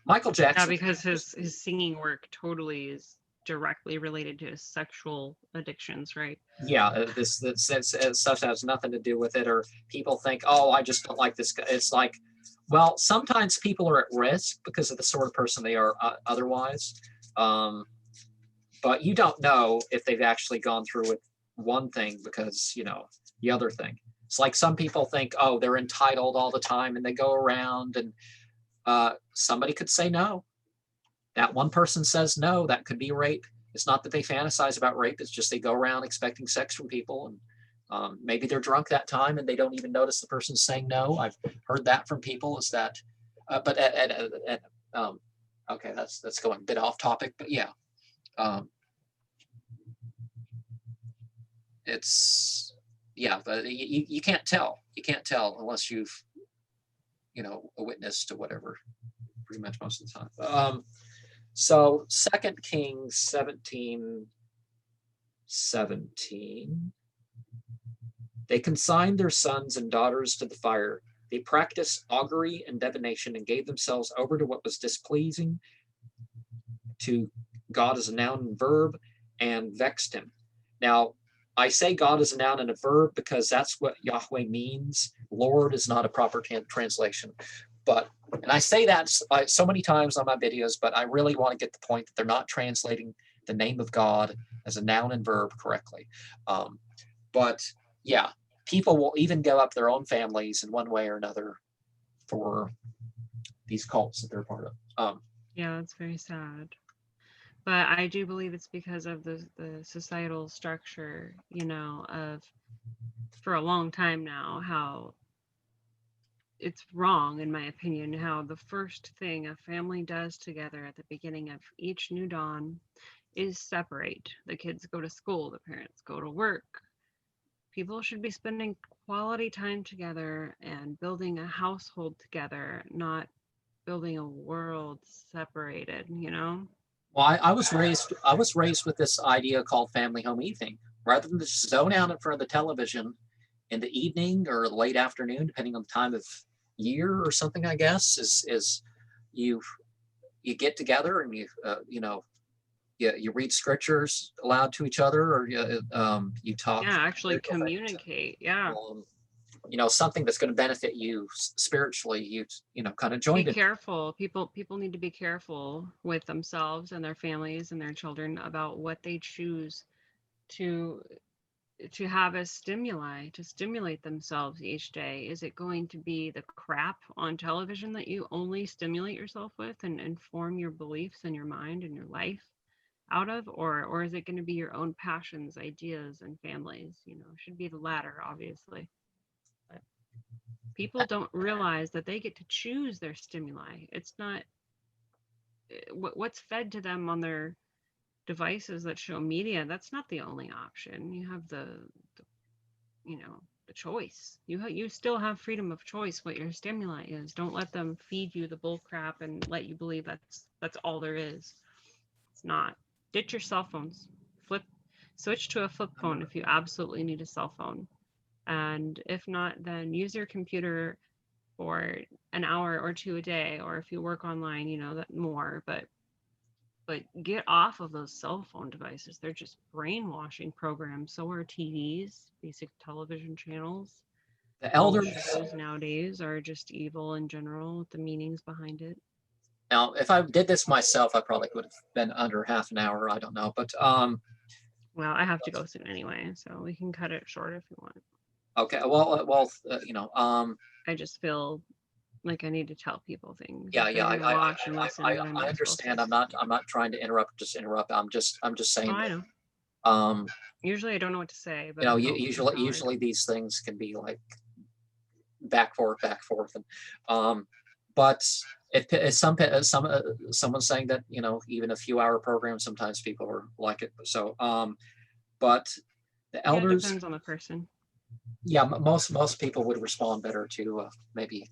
Michael Jackson. Yeah, because his singing work totally is directly related to his sexual addictions, right? Yeah, this stuff has nothing to do with it. Or people think, oh, I just don't like this guy. It's like, well, sometimes people are at risk because of the sort of person they are otherwise. But you don't know if they've actually gone through with one thing because, the other thing. It's like some people think, oh, they're entitled all the time and they go around and somebody could say no. That one person says no, that could be rape. It's not that they fantasize about rape. It's just they go around expecting sex from people. And maybe they're drunk that time and they don't even notice the person saying no. I've heard that from people is that, okay, that's going a bit off topic, but yeah. But you can't tell. You can't tell unless you've, a witness to whatever pretty much most of the time. So 2 Kings 17:17. They consigned their sons and daughters to the fire. They practiced augury and divination and gave themselves over to what was displeasing to God as a noun and verb and vexed him. Now, I say God is a noun and a verb because that's what Yahweh means. Lord is not a proper translation. And I say that so many times on my videos, but I really want to get the point that they're not translating the name of God as a noun and verb correctly. But yeah, people will even give up their own families in one way or another for these cults that they're part of. Yeah, that's very sad. But I do believe it's because of the societal structure, you know, of for a long time now, how it's wrong, in my opinion, how the first thing a family does together at the beginning of each new dawn is separate. The kids go to school, the parents go to work. People should be spending quality time together and building a household together, not building a world separated, you know? Well, I was raised with this idea called family home evening. Rather than just zone out in front of the television in the evening or late afternoon, depending on the time of year or something, I guess, is you you get together and you know, you read scriptures aloud to each other, or you talk Yeah, actually spiritual things. communicate. Yeah. You know, something that's going to benefit you spiritually. You know, kind of Be joined it. careful. People need to be careful with themselves and their families and their children about what they choose to have as stimuli to stimulate themselves each day. Is it going to be the crap on television that you only stimulate yourself with and inform your beliefs and your mind and your life out of, or is it going to be your own passions, ideas, and families? You know, it should be the latter, obviously. But people don't realize that they get to choose their stimuli. It's not what's fed to them on their devices that show media. That's not the only option. You have the you know, the choice. You still have freedom of choice what your stimuli is. Don't let them feed you the bull crap and let you believe that's all there is. It's not. Ditch your cell phones. Switch to a flip phone if you absolutely need a cell phone. And if not, then use your computer for an hour or two a day, or if you work online, you know, that more, but get off of those cell phone devices. They're just brainwashing programs. So are TVs, basic television channels. The All the elders. shows nowadays are just evil in general, the meanings behind it. Now, if I did this myself, I probably would have been under half an hour. I don't know, but Well, I have to go soon anyway, so we can cut it short if you want. okay. You know, I just feel like I need to tell people things. yeah, If yeah. they're gonna watch and listen, then I I might as well understand. say I'm not trying to interrupt. Just interrupt. I'm just Oh, saying I that. know. Um, Usually I don't know what to say, you but know, I felt empowered. usually these things can be like back forth, and but if someone's saying that, you know, even a few hour program, sometimes people are like it. So but the Yeah, it elders, depends on the person. yeah, most people would respond better to maybe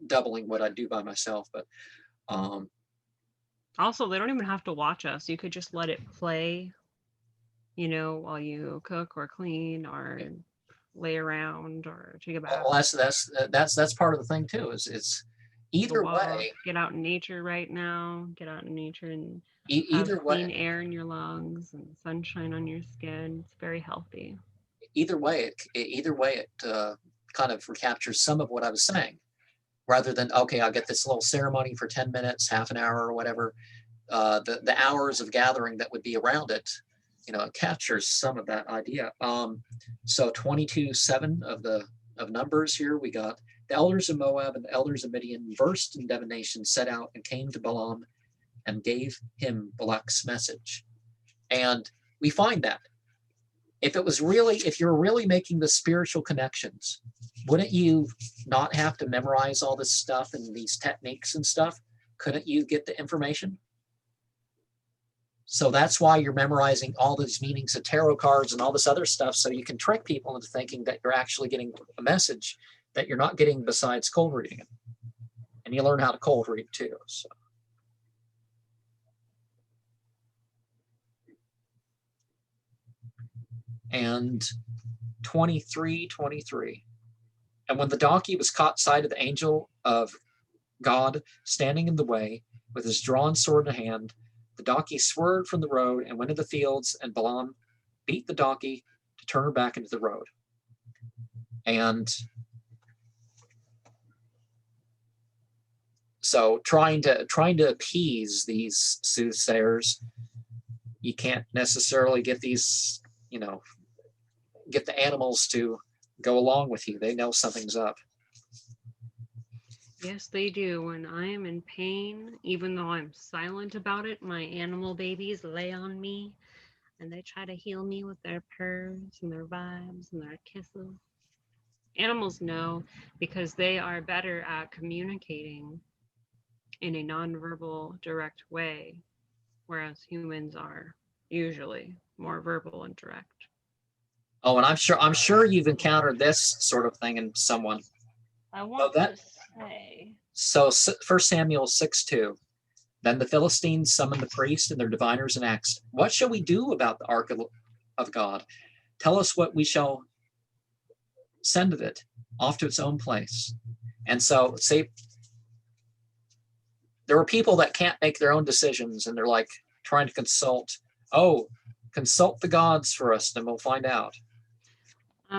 doubling what I do by myself, but um, Also, they don't even have to watch us. You could just let it play, you know, while you cook or clean or lay around or take a bath, well, that's part of the thing too. Is it's take a either walk, way, get out in nature right now, get out in nature and have either way, clean air in your lungs and sunshine on your skin. It's very healthy. either way, it kind of recaptures some of what I was saying, rather than okay, I'll get this little ceremony for 10 minutes, half an hour, or whatever. The hours of gathering that would be around it, you know, it captures some of that idea. So 22:7 of numbers here, we got the elders of Moab and the elders of Midian, versed in divination, set out and came to Balaam and gave him Balak's message. And we find that if you're really making the spiritual connections, wouldn't you not have to memorize all this stuff and these techniques and stuff? Couldn't you get the information? So that's why you're memorizing all these meanings of tarot cards and all this other stuff, so you can trick people into thinking that you're actually getting a message that you're not getting besides cold reading it. And you learn how to cold read too. So. And 23:23. And when the donkey was caught sight of the angel of God standing in the way with his drawn sword in hand, the donkey swerved from the road and went into the fields, and Balaam beat the donkey to turn her back into the road. And so trying to appease these soothsayers, you can't necessarily get these, you know, get the animals to go along with you. They know something's up. Yes, they do. When I am in pain, even though I'm silent about it, my animal babies lay on me and they try to heal me with their purrs and their vibes and their kisses. Animals know because they are better at communicating in a nonverbal, direct way, whereas humans are usually more verbal and direct. Oh, and I'm sure you've encountered this sort of thing in someone. I Oh, want that to say, so 1 Samuel 6:2. Then the Philistines summoned the priests and their diviners and asked, "What shall we do about the ark of God? Tell us what we shall send of it off to its own place." And so, say there are people that can't make their own decisions, and they're like trying to consult. Oh, consult the gods for us, then we'll find out.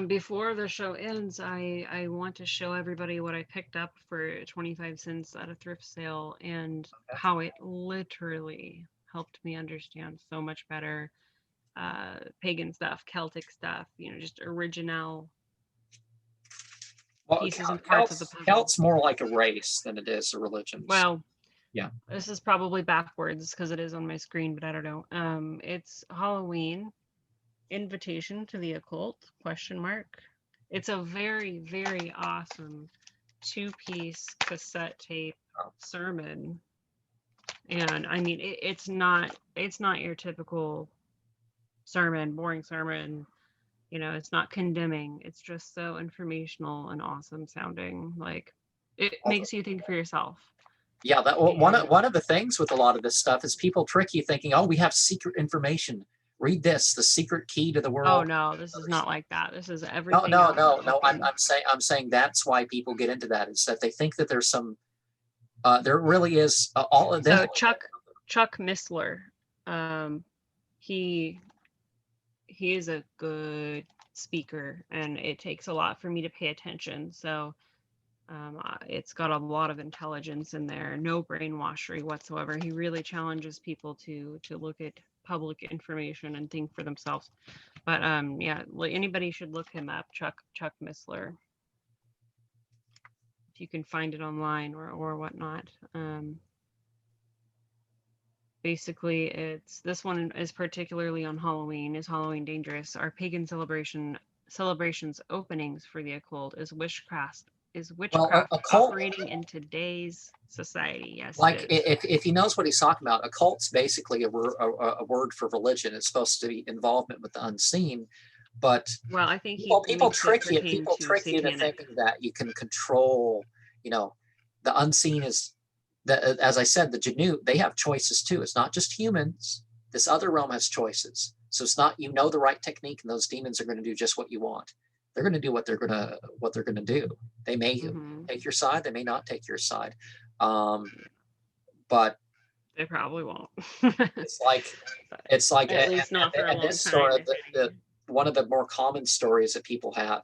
before the show ends, I want to show everybody what I picked up for 25 cents at a thrift sale and how it literally helped me understand so much better pagan stuff, Celtic stuff, just original Well, pieces and parts of the puzzle. Celt's more like a race than it is a religion. Well, yeah. This is probably backwards because it is on my screen, but I don't know. It's Halloween, Invitation to the Occult, ? It's a very, very awesome 2-piece cassette tape sermon. And I mean, it's not your typical sermon, boring sermon. It's not condemning. It's just so informational and awesome sounding. Like it makes you think for yourself. Yeah, one of the things with a lot of this stuff is people trick you thinking, "Oh, we have secret information. Read this, the secret key to the world." Oh no, this is not like that. This is everything. No. I'm saying that's why people get into that, is that they think that there's some. There really is all of this. So Chuck Missler, he is a good speaker, and it takes a lot for me to pay attention. So it's got a lot of intelligence in there, no brainwashery whatsoever. He really challenges people to look at public information and think for themselves. But yeah, anybody should look him up, Chuck Missler, if you can find it online or whatnot. Basically, this one is particularly on Halloween. Is Halloween dangerous? Are pagan celebrations openings for the occult? Is witchcraft operating in today's society? Yes. Like if he knows what he's talking about, occult's basically a word for religion. It's supposed to be involvement with the unseen, but well, I think people trick you. People trick you into thinking that you can control. The unseen is. As I said, the Janut, they have choices too. It's not just humans. This other realm has choices. So it's not, the right technique, and those demons are going to do just what you want. They're going to do what they're going to do. They may take your side. They may not take your side. But they probably won't. it's like at least not for a long this time. Story, one of the more common stories that people have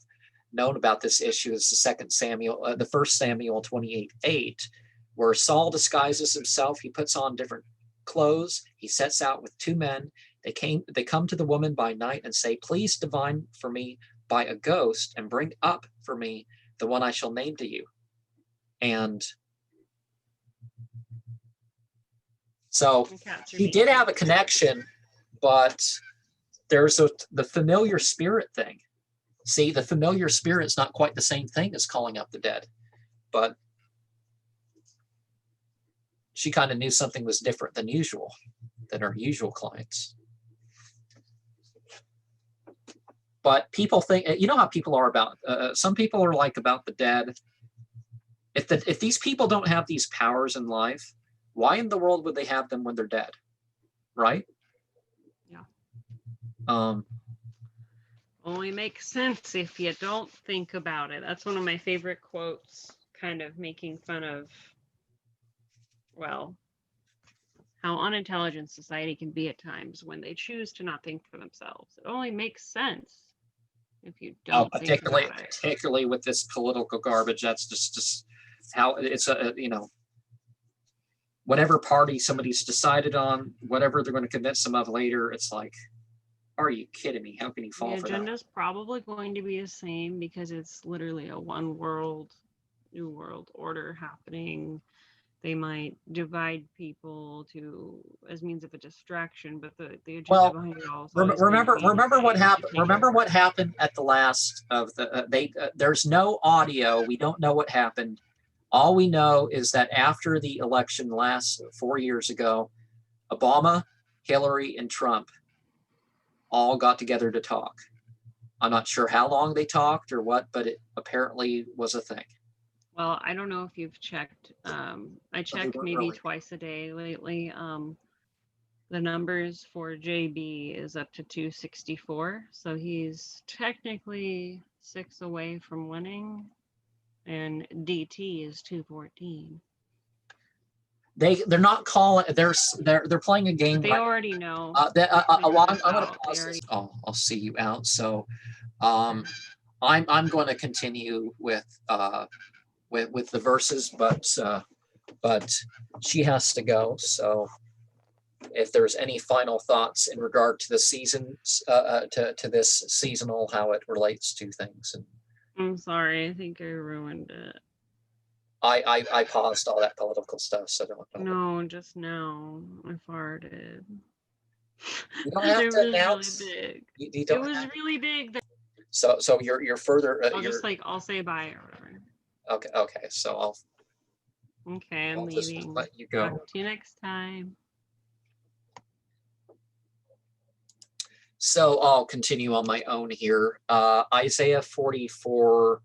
known about this issue is the 1 Samuel 28:8. Where Saul disguises himself. He puts on different clothes. He sets out with 2 men. They come to the woman by night and say, "Please divine for me by a ghost and bring up for me the one I shall name to you." And so he did have a connection, but there's the familiar spirit thing. See, the familiar spirit is not quite the same thing as calling up the dead, but she kind of knew something was different than her usual clients. But people think, how people are about, some people are like about the dead. If these people don't have these powers in life, why in the world would they have them when they're dead? Right? Yeah. Only makes sense if you don't think about it. That's one of my favorite quotes, kind of making fun of, well, how unintelligent society can be at times when they choose to not think for themselves. It only makes sense if you don't think about it. Particularly with this political garbage, that's just how it's whatever party somebody's decided on, whatever they're going to convince them of later, it's like, are you kidding me? How can you fall for that? The agenda's probably going to be the same because it's literally a one world new world order happening. They might divide people to as means of a distraction, but the agenda Well, behind it all is always going to remember be the what same, to happened. take Remember what over. happened at the last of the. There's no audio. We don't know what happened. All we know is that after the election last 4 years ago, Obama, Hillary, and Trump all got together to talk. I'm not sure how long they talked or what, but it apparently was a thing. Well, I don't know if you've checked. I But they check weren't maybe really. twice a day lately. The numbers for JB is up to 264, so he's technically 6 away from winning, and DT is 214. They're not calling. They're playing a game. But they Right. already know. Well, I'm going to They pause already. this. I'll see you out. So, I'm going to continue with the verses, but she has to go. So, if there's any final thoughts in regard to the seasons, to this seasonal, how it relates to things, and I'm sorry. I think I ruined it. I paused all that political stuff, so don't. No, just now I farted. You don't have It to was really announce. big. You It don't was have. really big. So you're further. I'll just I'll say bye or whatever. Okay. So Okay, I'm I'll just leaving. let you go. Talk to you next time. So I'll continue on my own here. Isaiah 44:25.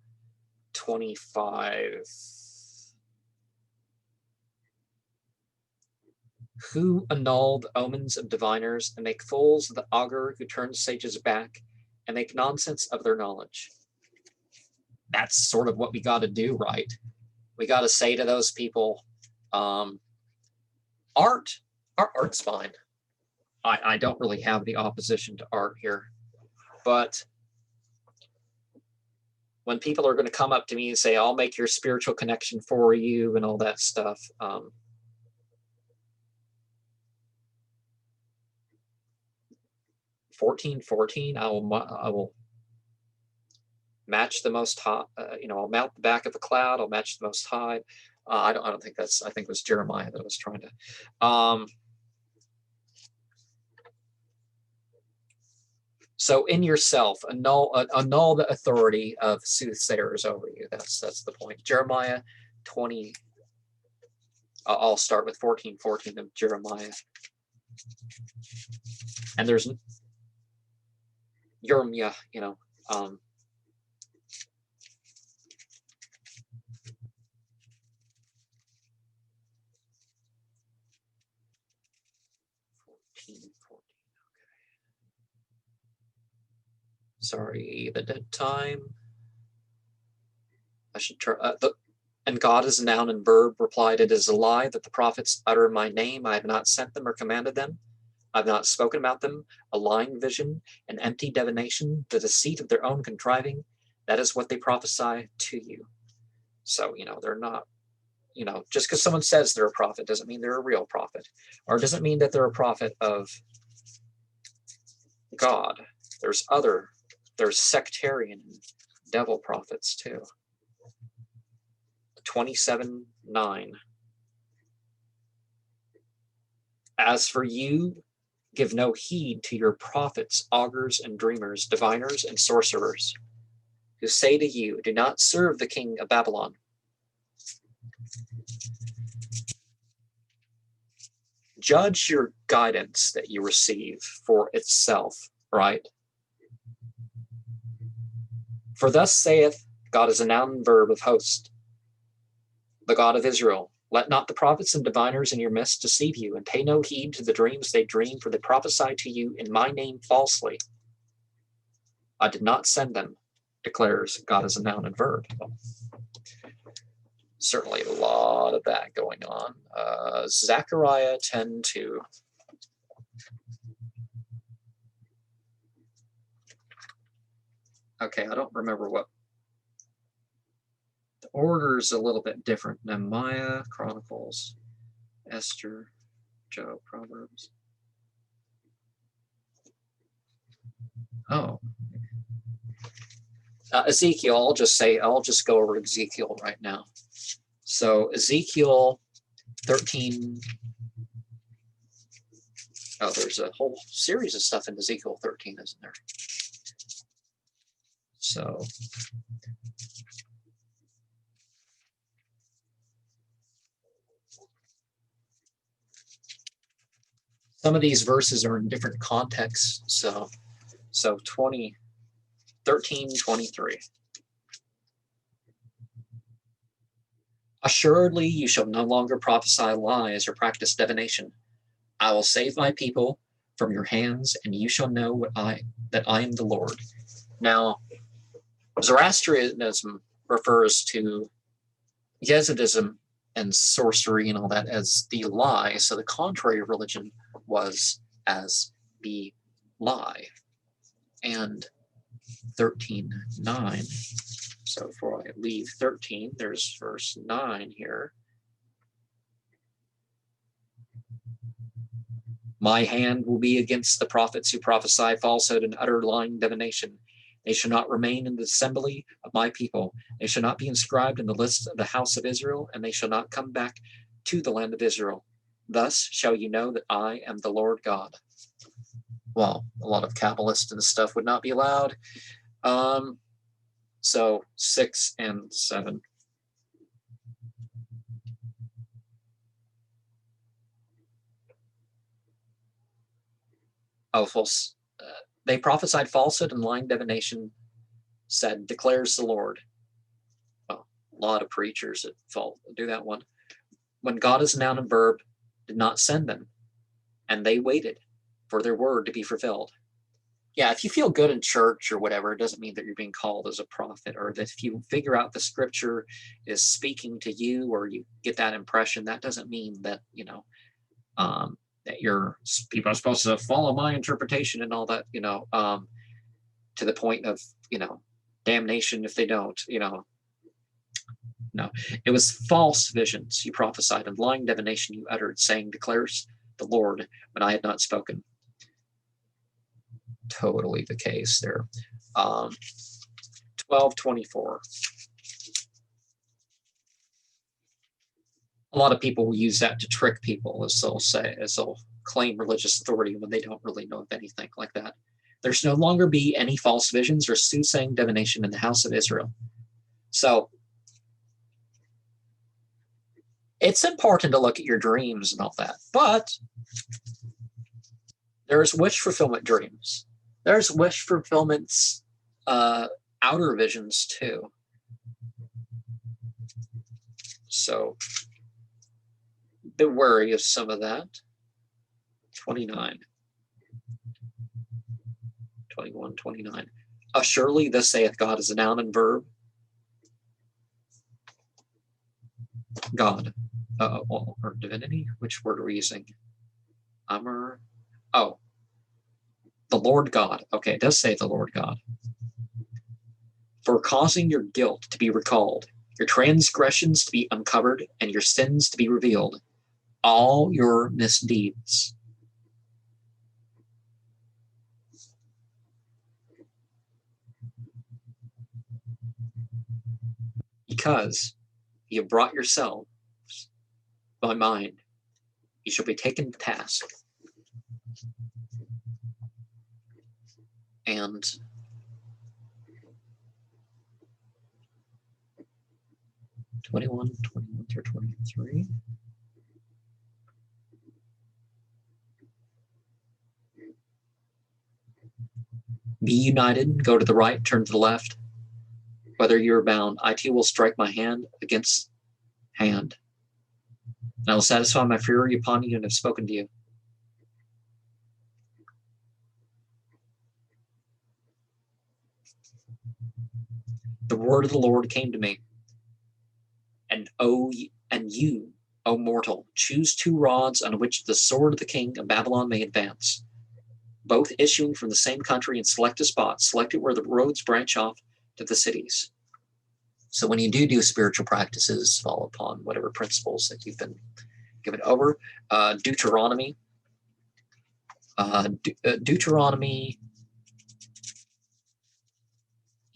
Who annulled omens of diviners and make fools of the augur who turn sages back and make nonsense of their knowledge? That's sort of what we got to do, right? We got to say to those people, art's fine. I don't really have the opposition to art here, but when people are going to come up to me and say, I'll make your spiritual connection for you and all that stuff, 1414, I will match the most high. I'll mount the back of a cloud. I'll match the most high. I don't think that's. I think it was Jeremiah that was trying to. So in yourself, annul the authority of soothsayers over you. That's the point. Jeremiah 20. I'll start with 14:14 of Jeremiah. And there's Yirmiyah, um, sorry, the dead time. I should try. And God is a noun and verb replied, it is a lie that the prophets utter my name. I have not sent them or commanded them. I have not spoken about them. A lying vision, an empty divination, the deceit of their own contriving. That is what they prophesy to you. So, they're not, just because someone says they're a prophet doesn't mean they're a real prophet, or doesn't mean that they're a prophet of God. There's sectarian devil prophets too. 27:9. As for you, give no heed to your prophets, augurs and dreamers, diviners and sorcerers, who say to you, do not serve the king of Babylon. Judge your guidance that you receive for itself, right? For thus saith God is a noun and verb of host, the God of Israel. Let not the prophets and diviners in your midst deceive you, and pay no heed to the dreams they dream, for they prophesy to you in my name falsely. I did not send them, declares God as a noun and verb. Well, certainly a lot of that going on. Zechariah 10:2. Okay, I don't remember what the order is. A little bit different. Nehemiah, Chronicles, Esther, Job, Proverbs. Oh. Ezekiel, I'll just go over Ezekiel right now. So Ezekiel 13. Oh, there's a whole series of stuff in Ezekiel 13, isn't there? So some of these verses are in different contexts. So 13:23. Assuredly, you shall no longer prophesy lies or practice divination. I will save my people from your hands, and you shall know that I am the Lord. Now, Zoroastrianism refers to Yezidism and sorcery and all that as the lie. So the contrary of religion was as the lie. And 13:9. So before I leave 13, there's verse 9 here. My hand will be against the prophets who prophesy falsehood and utter lying divination. They shall not remain in the assembly of my people. They shall not be inscribed in the list of the house of Israel, and they shall not come back to the land of Israel. Thus shall you know that I am the Lord God. Well, a lot of Kabbalists and stuff would not be allowed. So 6 and 7. Oh, false. They prophesied falsehood and lying divination, said, declares the Lord. Well, a lot of preachers that do that one. When God is a noun and verb, did not send them, and they waited for their word to be fulfilled. Yeah, if you feel good in church or whatever, it doesn't mean that you're being called as a prophet, or that if you figure out the scripture is speaking to you or you get that impression, that doesn't mean that, that people are supposed to follow my interpretation and all that, to the point of, damnation if they don't, No, it was false visions you prophesied and lying divination you uttered, saying, declares the Lord, when I had not spoken. Totally the case there. 12:24. A lot of people will use that to trick people, as they'll claim religious authority when they don't really know of anything like that. There shall no longer be any false visions or soothsaying divination in the house of Israel. So it's important to look at your dreams and all that, but there's wish fulfillment dreams. There's wish fulfillment's outer visions too. So be wary of some of that. 29. 21, 29. Surely thus saith God is a noun and verb. God. Or divinity? Which word are we using? Amr. Oh. The Lord God. Okay, it does say the Lord God. For causing your guilt to be recalled, your transgressions to be uncovered, and your sins to be revealed, all your misdeeds. Because you have brought yourselves by mind, you shall be taken to task. And (21 through 23). Be united, go to the right, turn to the left. Whether you are bound, I too will strike my hand against hand. And I will satisfy my fury upon you and have spoken to you. The word of the Lord came to me. And you, O mortal, choose 2 rods on which the sword of the king of Babylon may advance, both issuing from the same country, and select a spot. Select it where the roads branch off to the cities. So when you do spiritual practices, follow upon whatever principles that you've been given over. Deuteronomy. Deuteronomy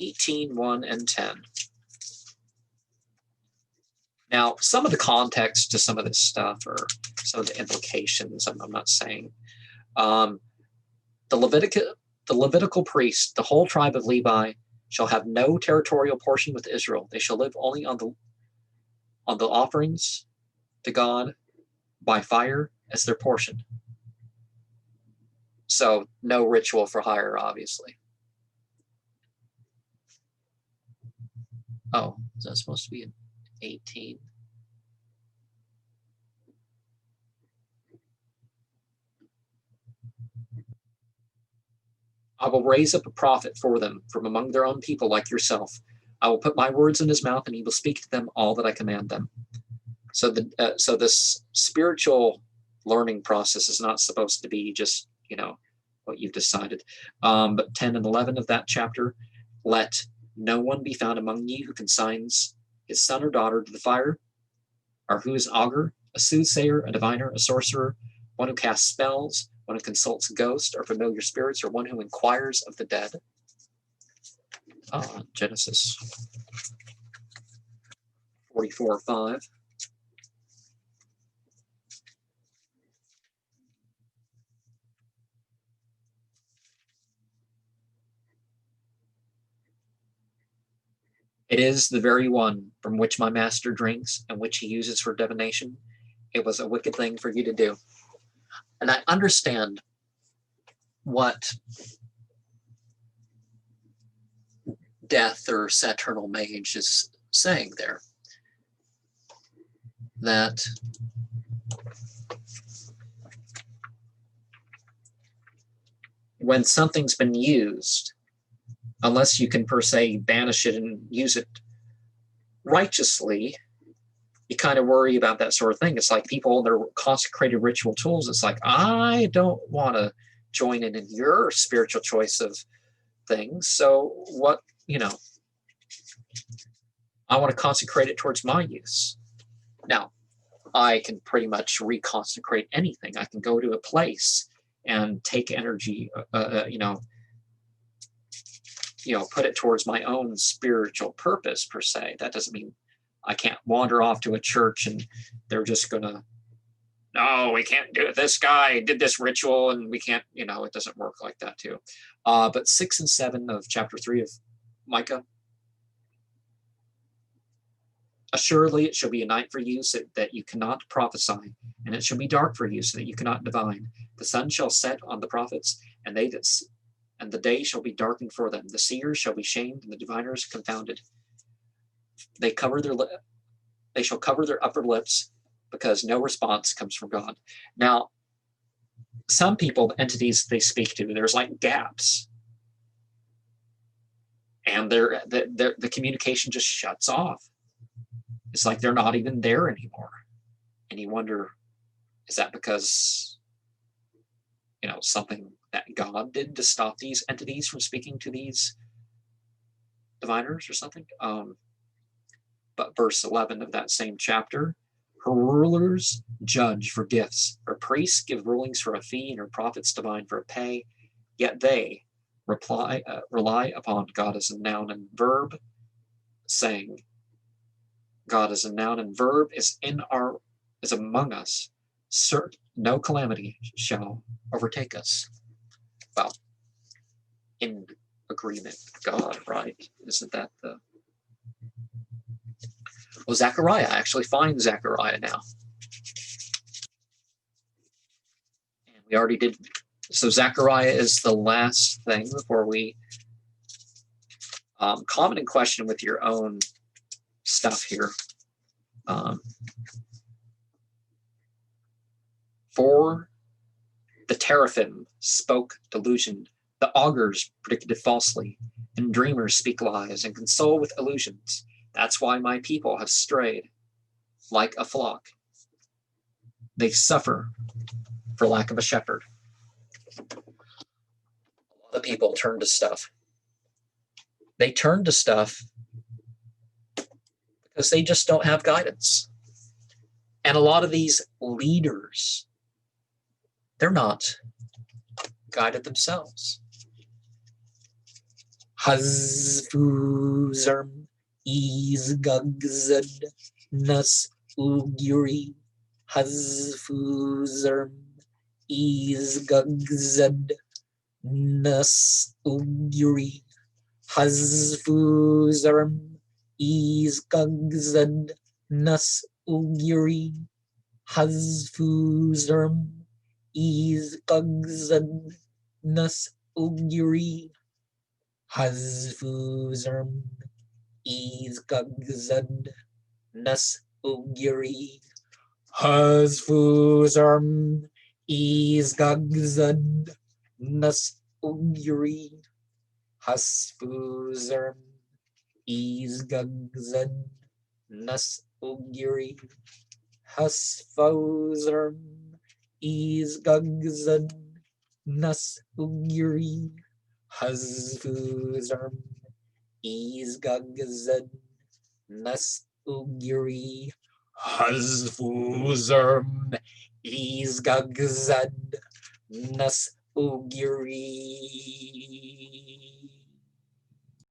18, 1, and 10. Now, some of the context to some of this stuff, or some of the implications, I'm not saying. The Levitical priest, the whole tribe of Levi, shall have no territorial portion with Israel. They shall live only on the offerings to God by fire as their portion. So no ritual for hire, obviously. Oh, is that supposed to be an 18? I will raise up a prophet for them from among their own people like yourself. I will put my words in his mouth, and he will speak to them all that I command them. So this spiritual learning process is not supposed to be just, what you've decided. But 10 and 11 of that chapter, let no one be found among you who consigns his son or daughter to the fire, or who is an augur, a soothsayer, a diviner, a sorcerer, one who casts spells, one who consults ghosts or familiar spirits, or one who inquires of the dead. Genesis 44:5. It is the very one from which my master drinks and which he uses for divination. It was a wicked thing for you to do. And I understand what Death or Saturnal Mage is saying there. That when something's been used, unless you can per se banish it and use it righteously, you kind of worry about that sort of thing. It's like people in their consecrated ritual tools. It's like, I don't want to join in your spiritual choice of things. So what, I want to consecrate it towards my use. Now, I can pretty much reconsecrate anything. I can go to a place and take energy, put it towards my own spiritual purpose per se. That doesn't mean I can't wander off to a church and they're just gonna, no, we can't do it. This guy did this ritual and we can't, it doesn't work like that too. But 6 and 7 of chapter 3 of Micah. Assuredly, it shall be a night for you so that you cannot prophesy, and it shall be dark for you so that you cannot divine. The sun shall set on the prophets, and the day shall be darkened for them. The seers shall be shamed, and the diviners confounded. They shall cover their upper lips, because no response comes from God. Now, some people, the entities they speak to, there's like gaps, and the communication just shuts off. It's like they're not even there anymore. And you wonder, is that because, something that God did to stop these entities from speaking to these diviners or something? But verse 11 of that same chapter, her rulers judge for gifts, her priests give rulings for a fee, and her prophets divine for a pay. Yet they rely upon God as a noun and verb, saying, God as a noun and verb is among us. Certain no calamity shall overtake us. Well, in agreement with God, right? Isn't that the... Well, Zechariah, I actually find Zechariah now. And we already did. So Zechariah is the last thing before we comment and question with your own stuff here. For the teraphim spoke delusion, the augurs predicted falsely, and dreamers speak lies and console with illusions. That's why my people have strayed like a flock. They suffer for lack of a shepherd. A lot of people turn to stuff. They turn to stuff because they just don't have guidance. And a lot of these leaders, they're not guided themselves. Hasfuzerm Izgagzed Nus Uguri Hasfuzerm Izgagzed Nus Uguri Hasfuzerm Izgagzed Nus Uguri Hasfuzerm Izgagzed Nus Uguri Hasfuzerm Izgagzed Nus Uguri Hasfuzerm Izgagzed Nus Uguri Hasfuzerm Izgagzed Nus Uguri Hasfuzerm Izgagzed Nus Uguri Hasfuzerm Izgagzed Nus Uguri Hasfuzerm Izgagzed Nus Uguri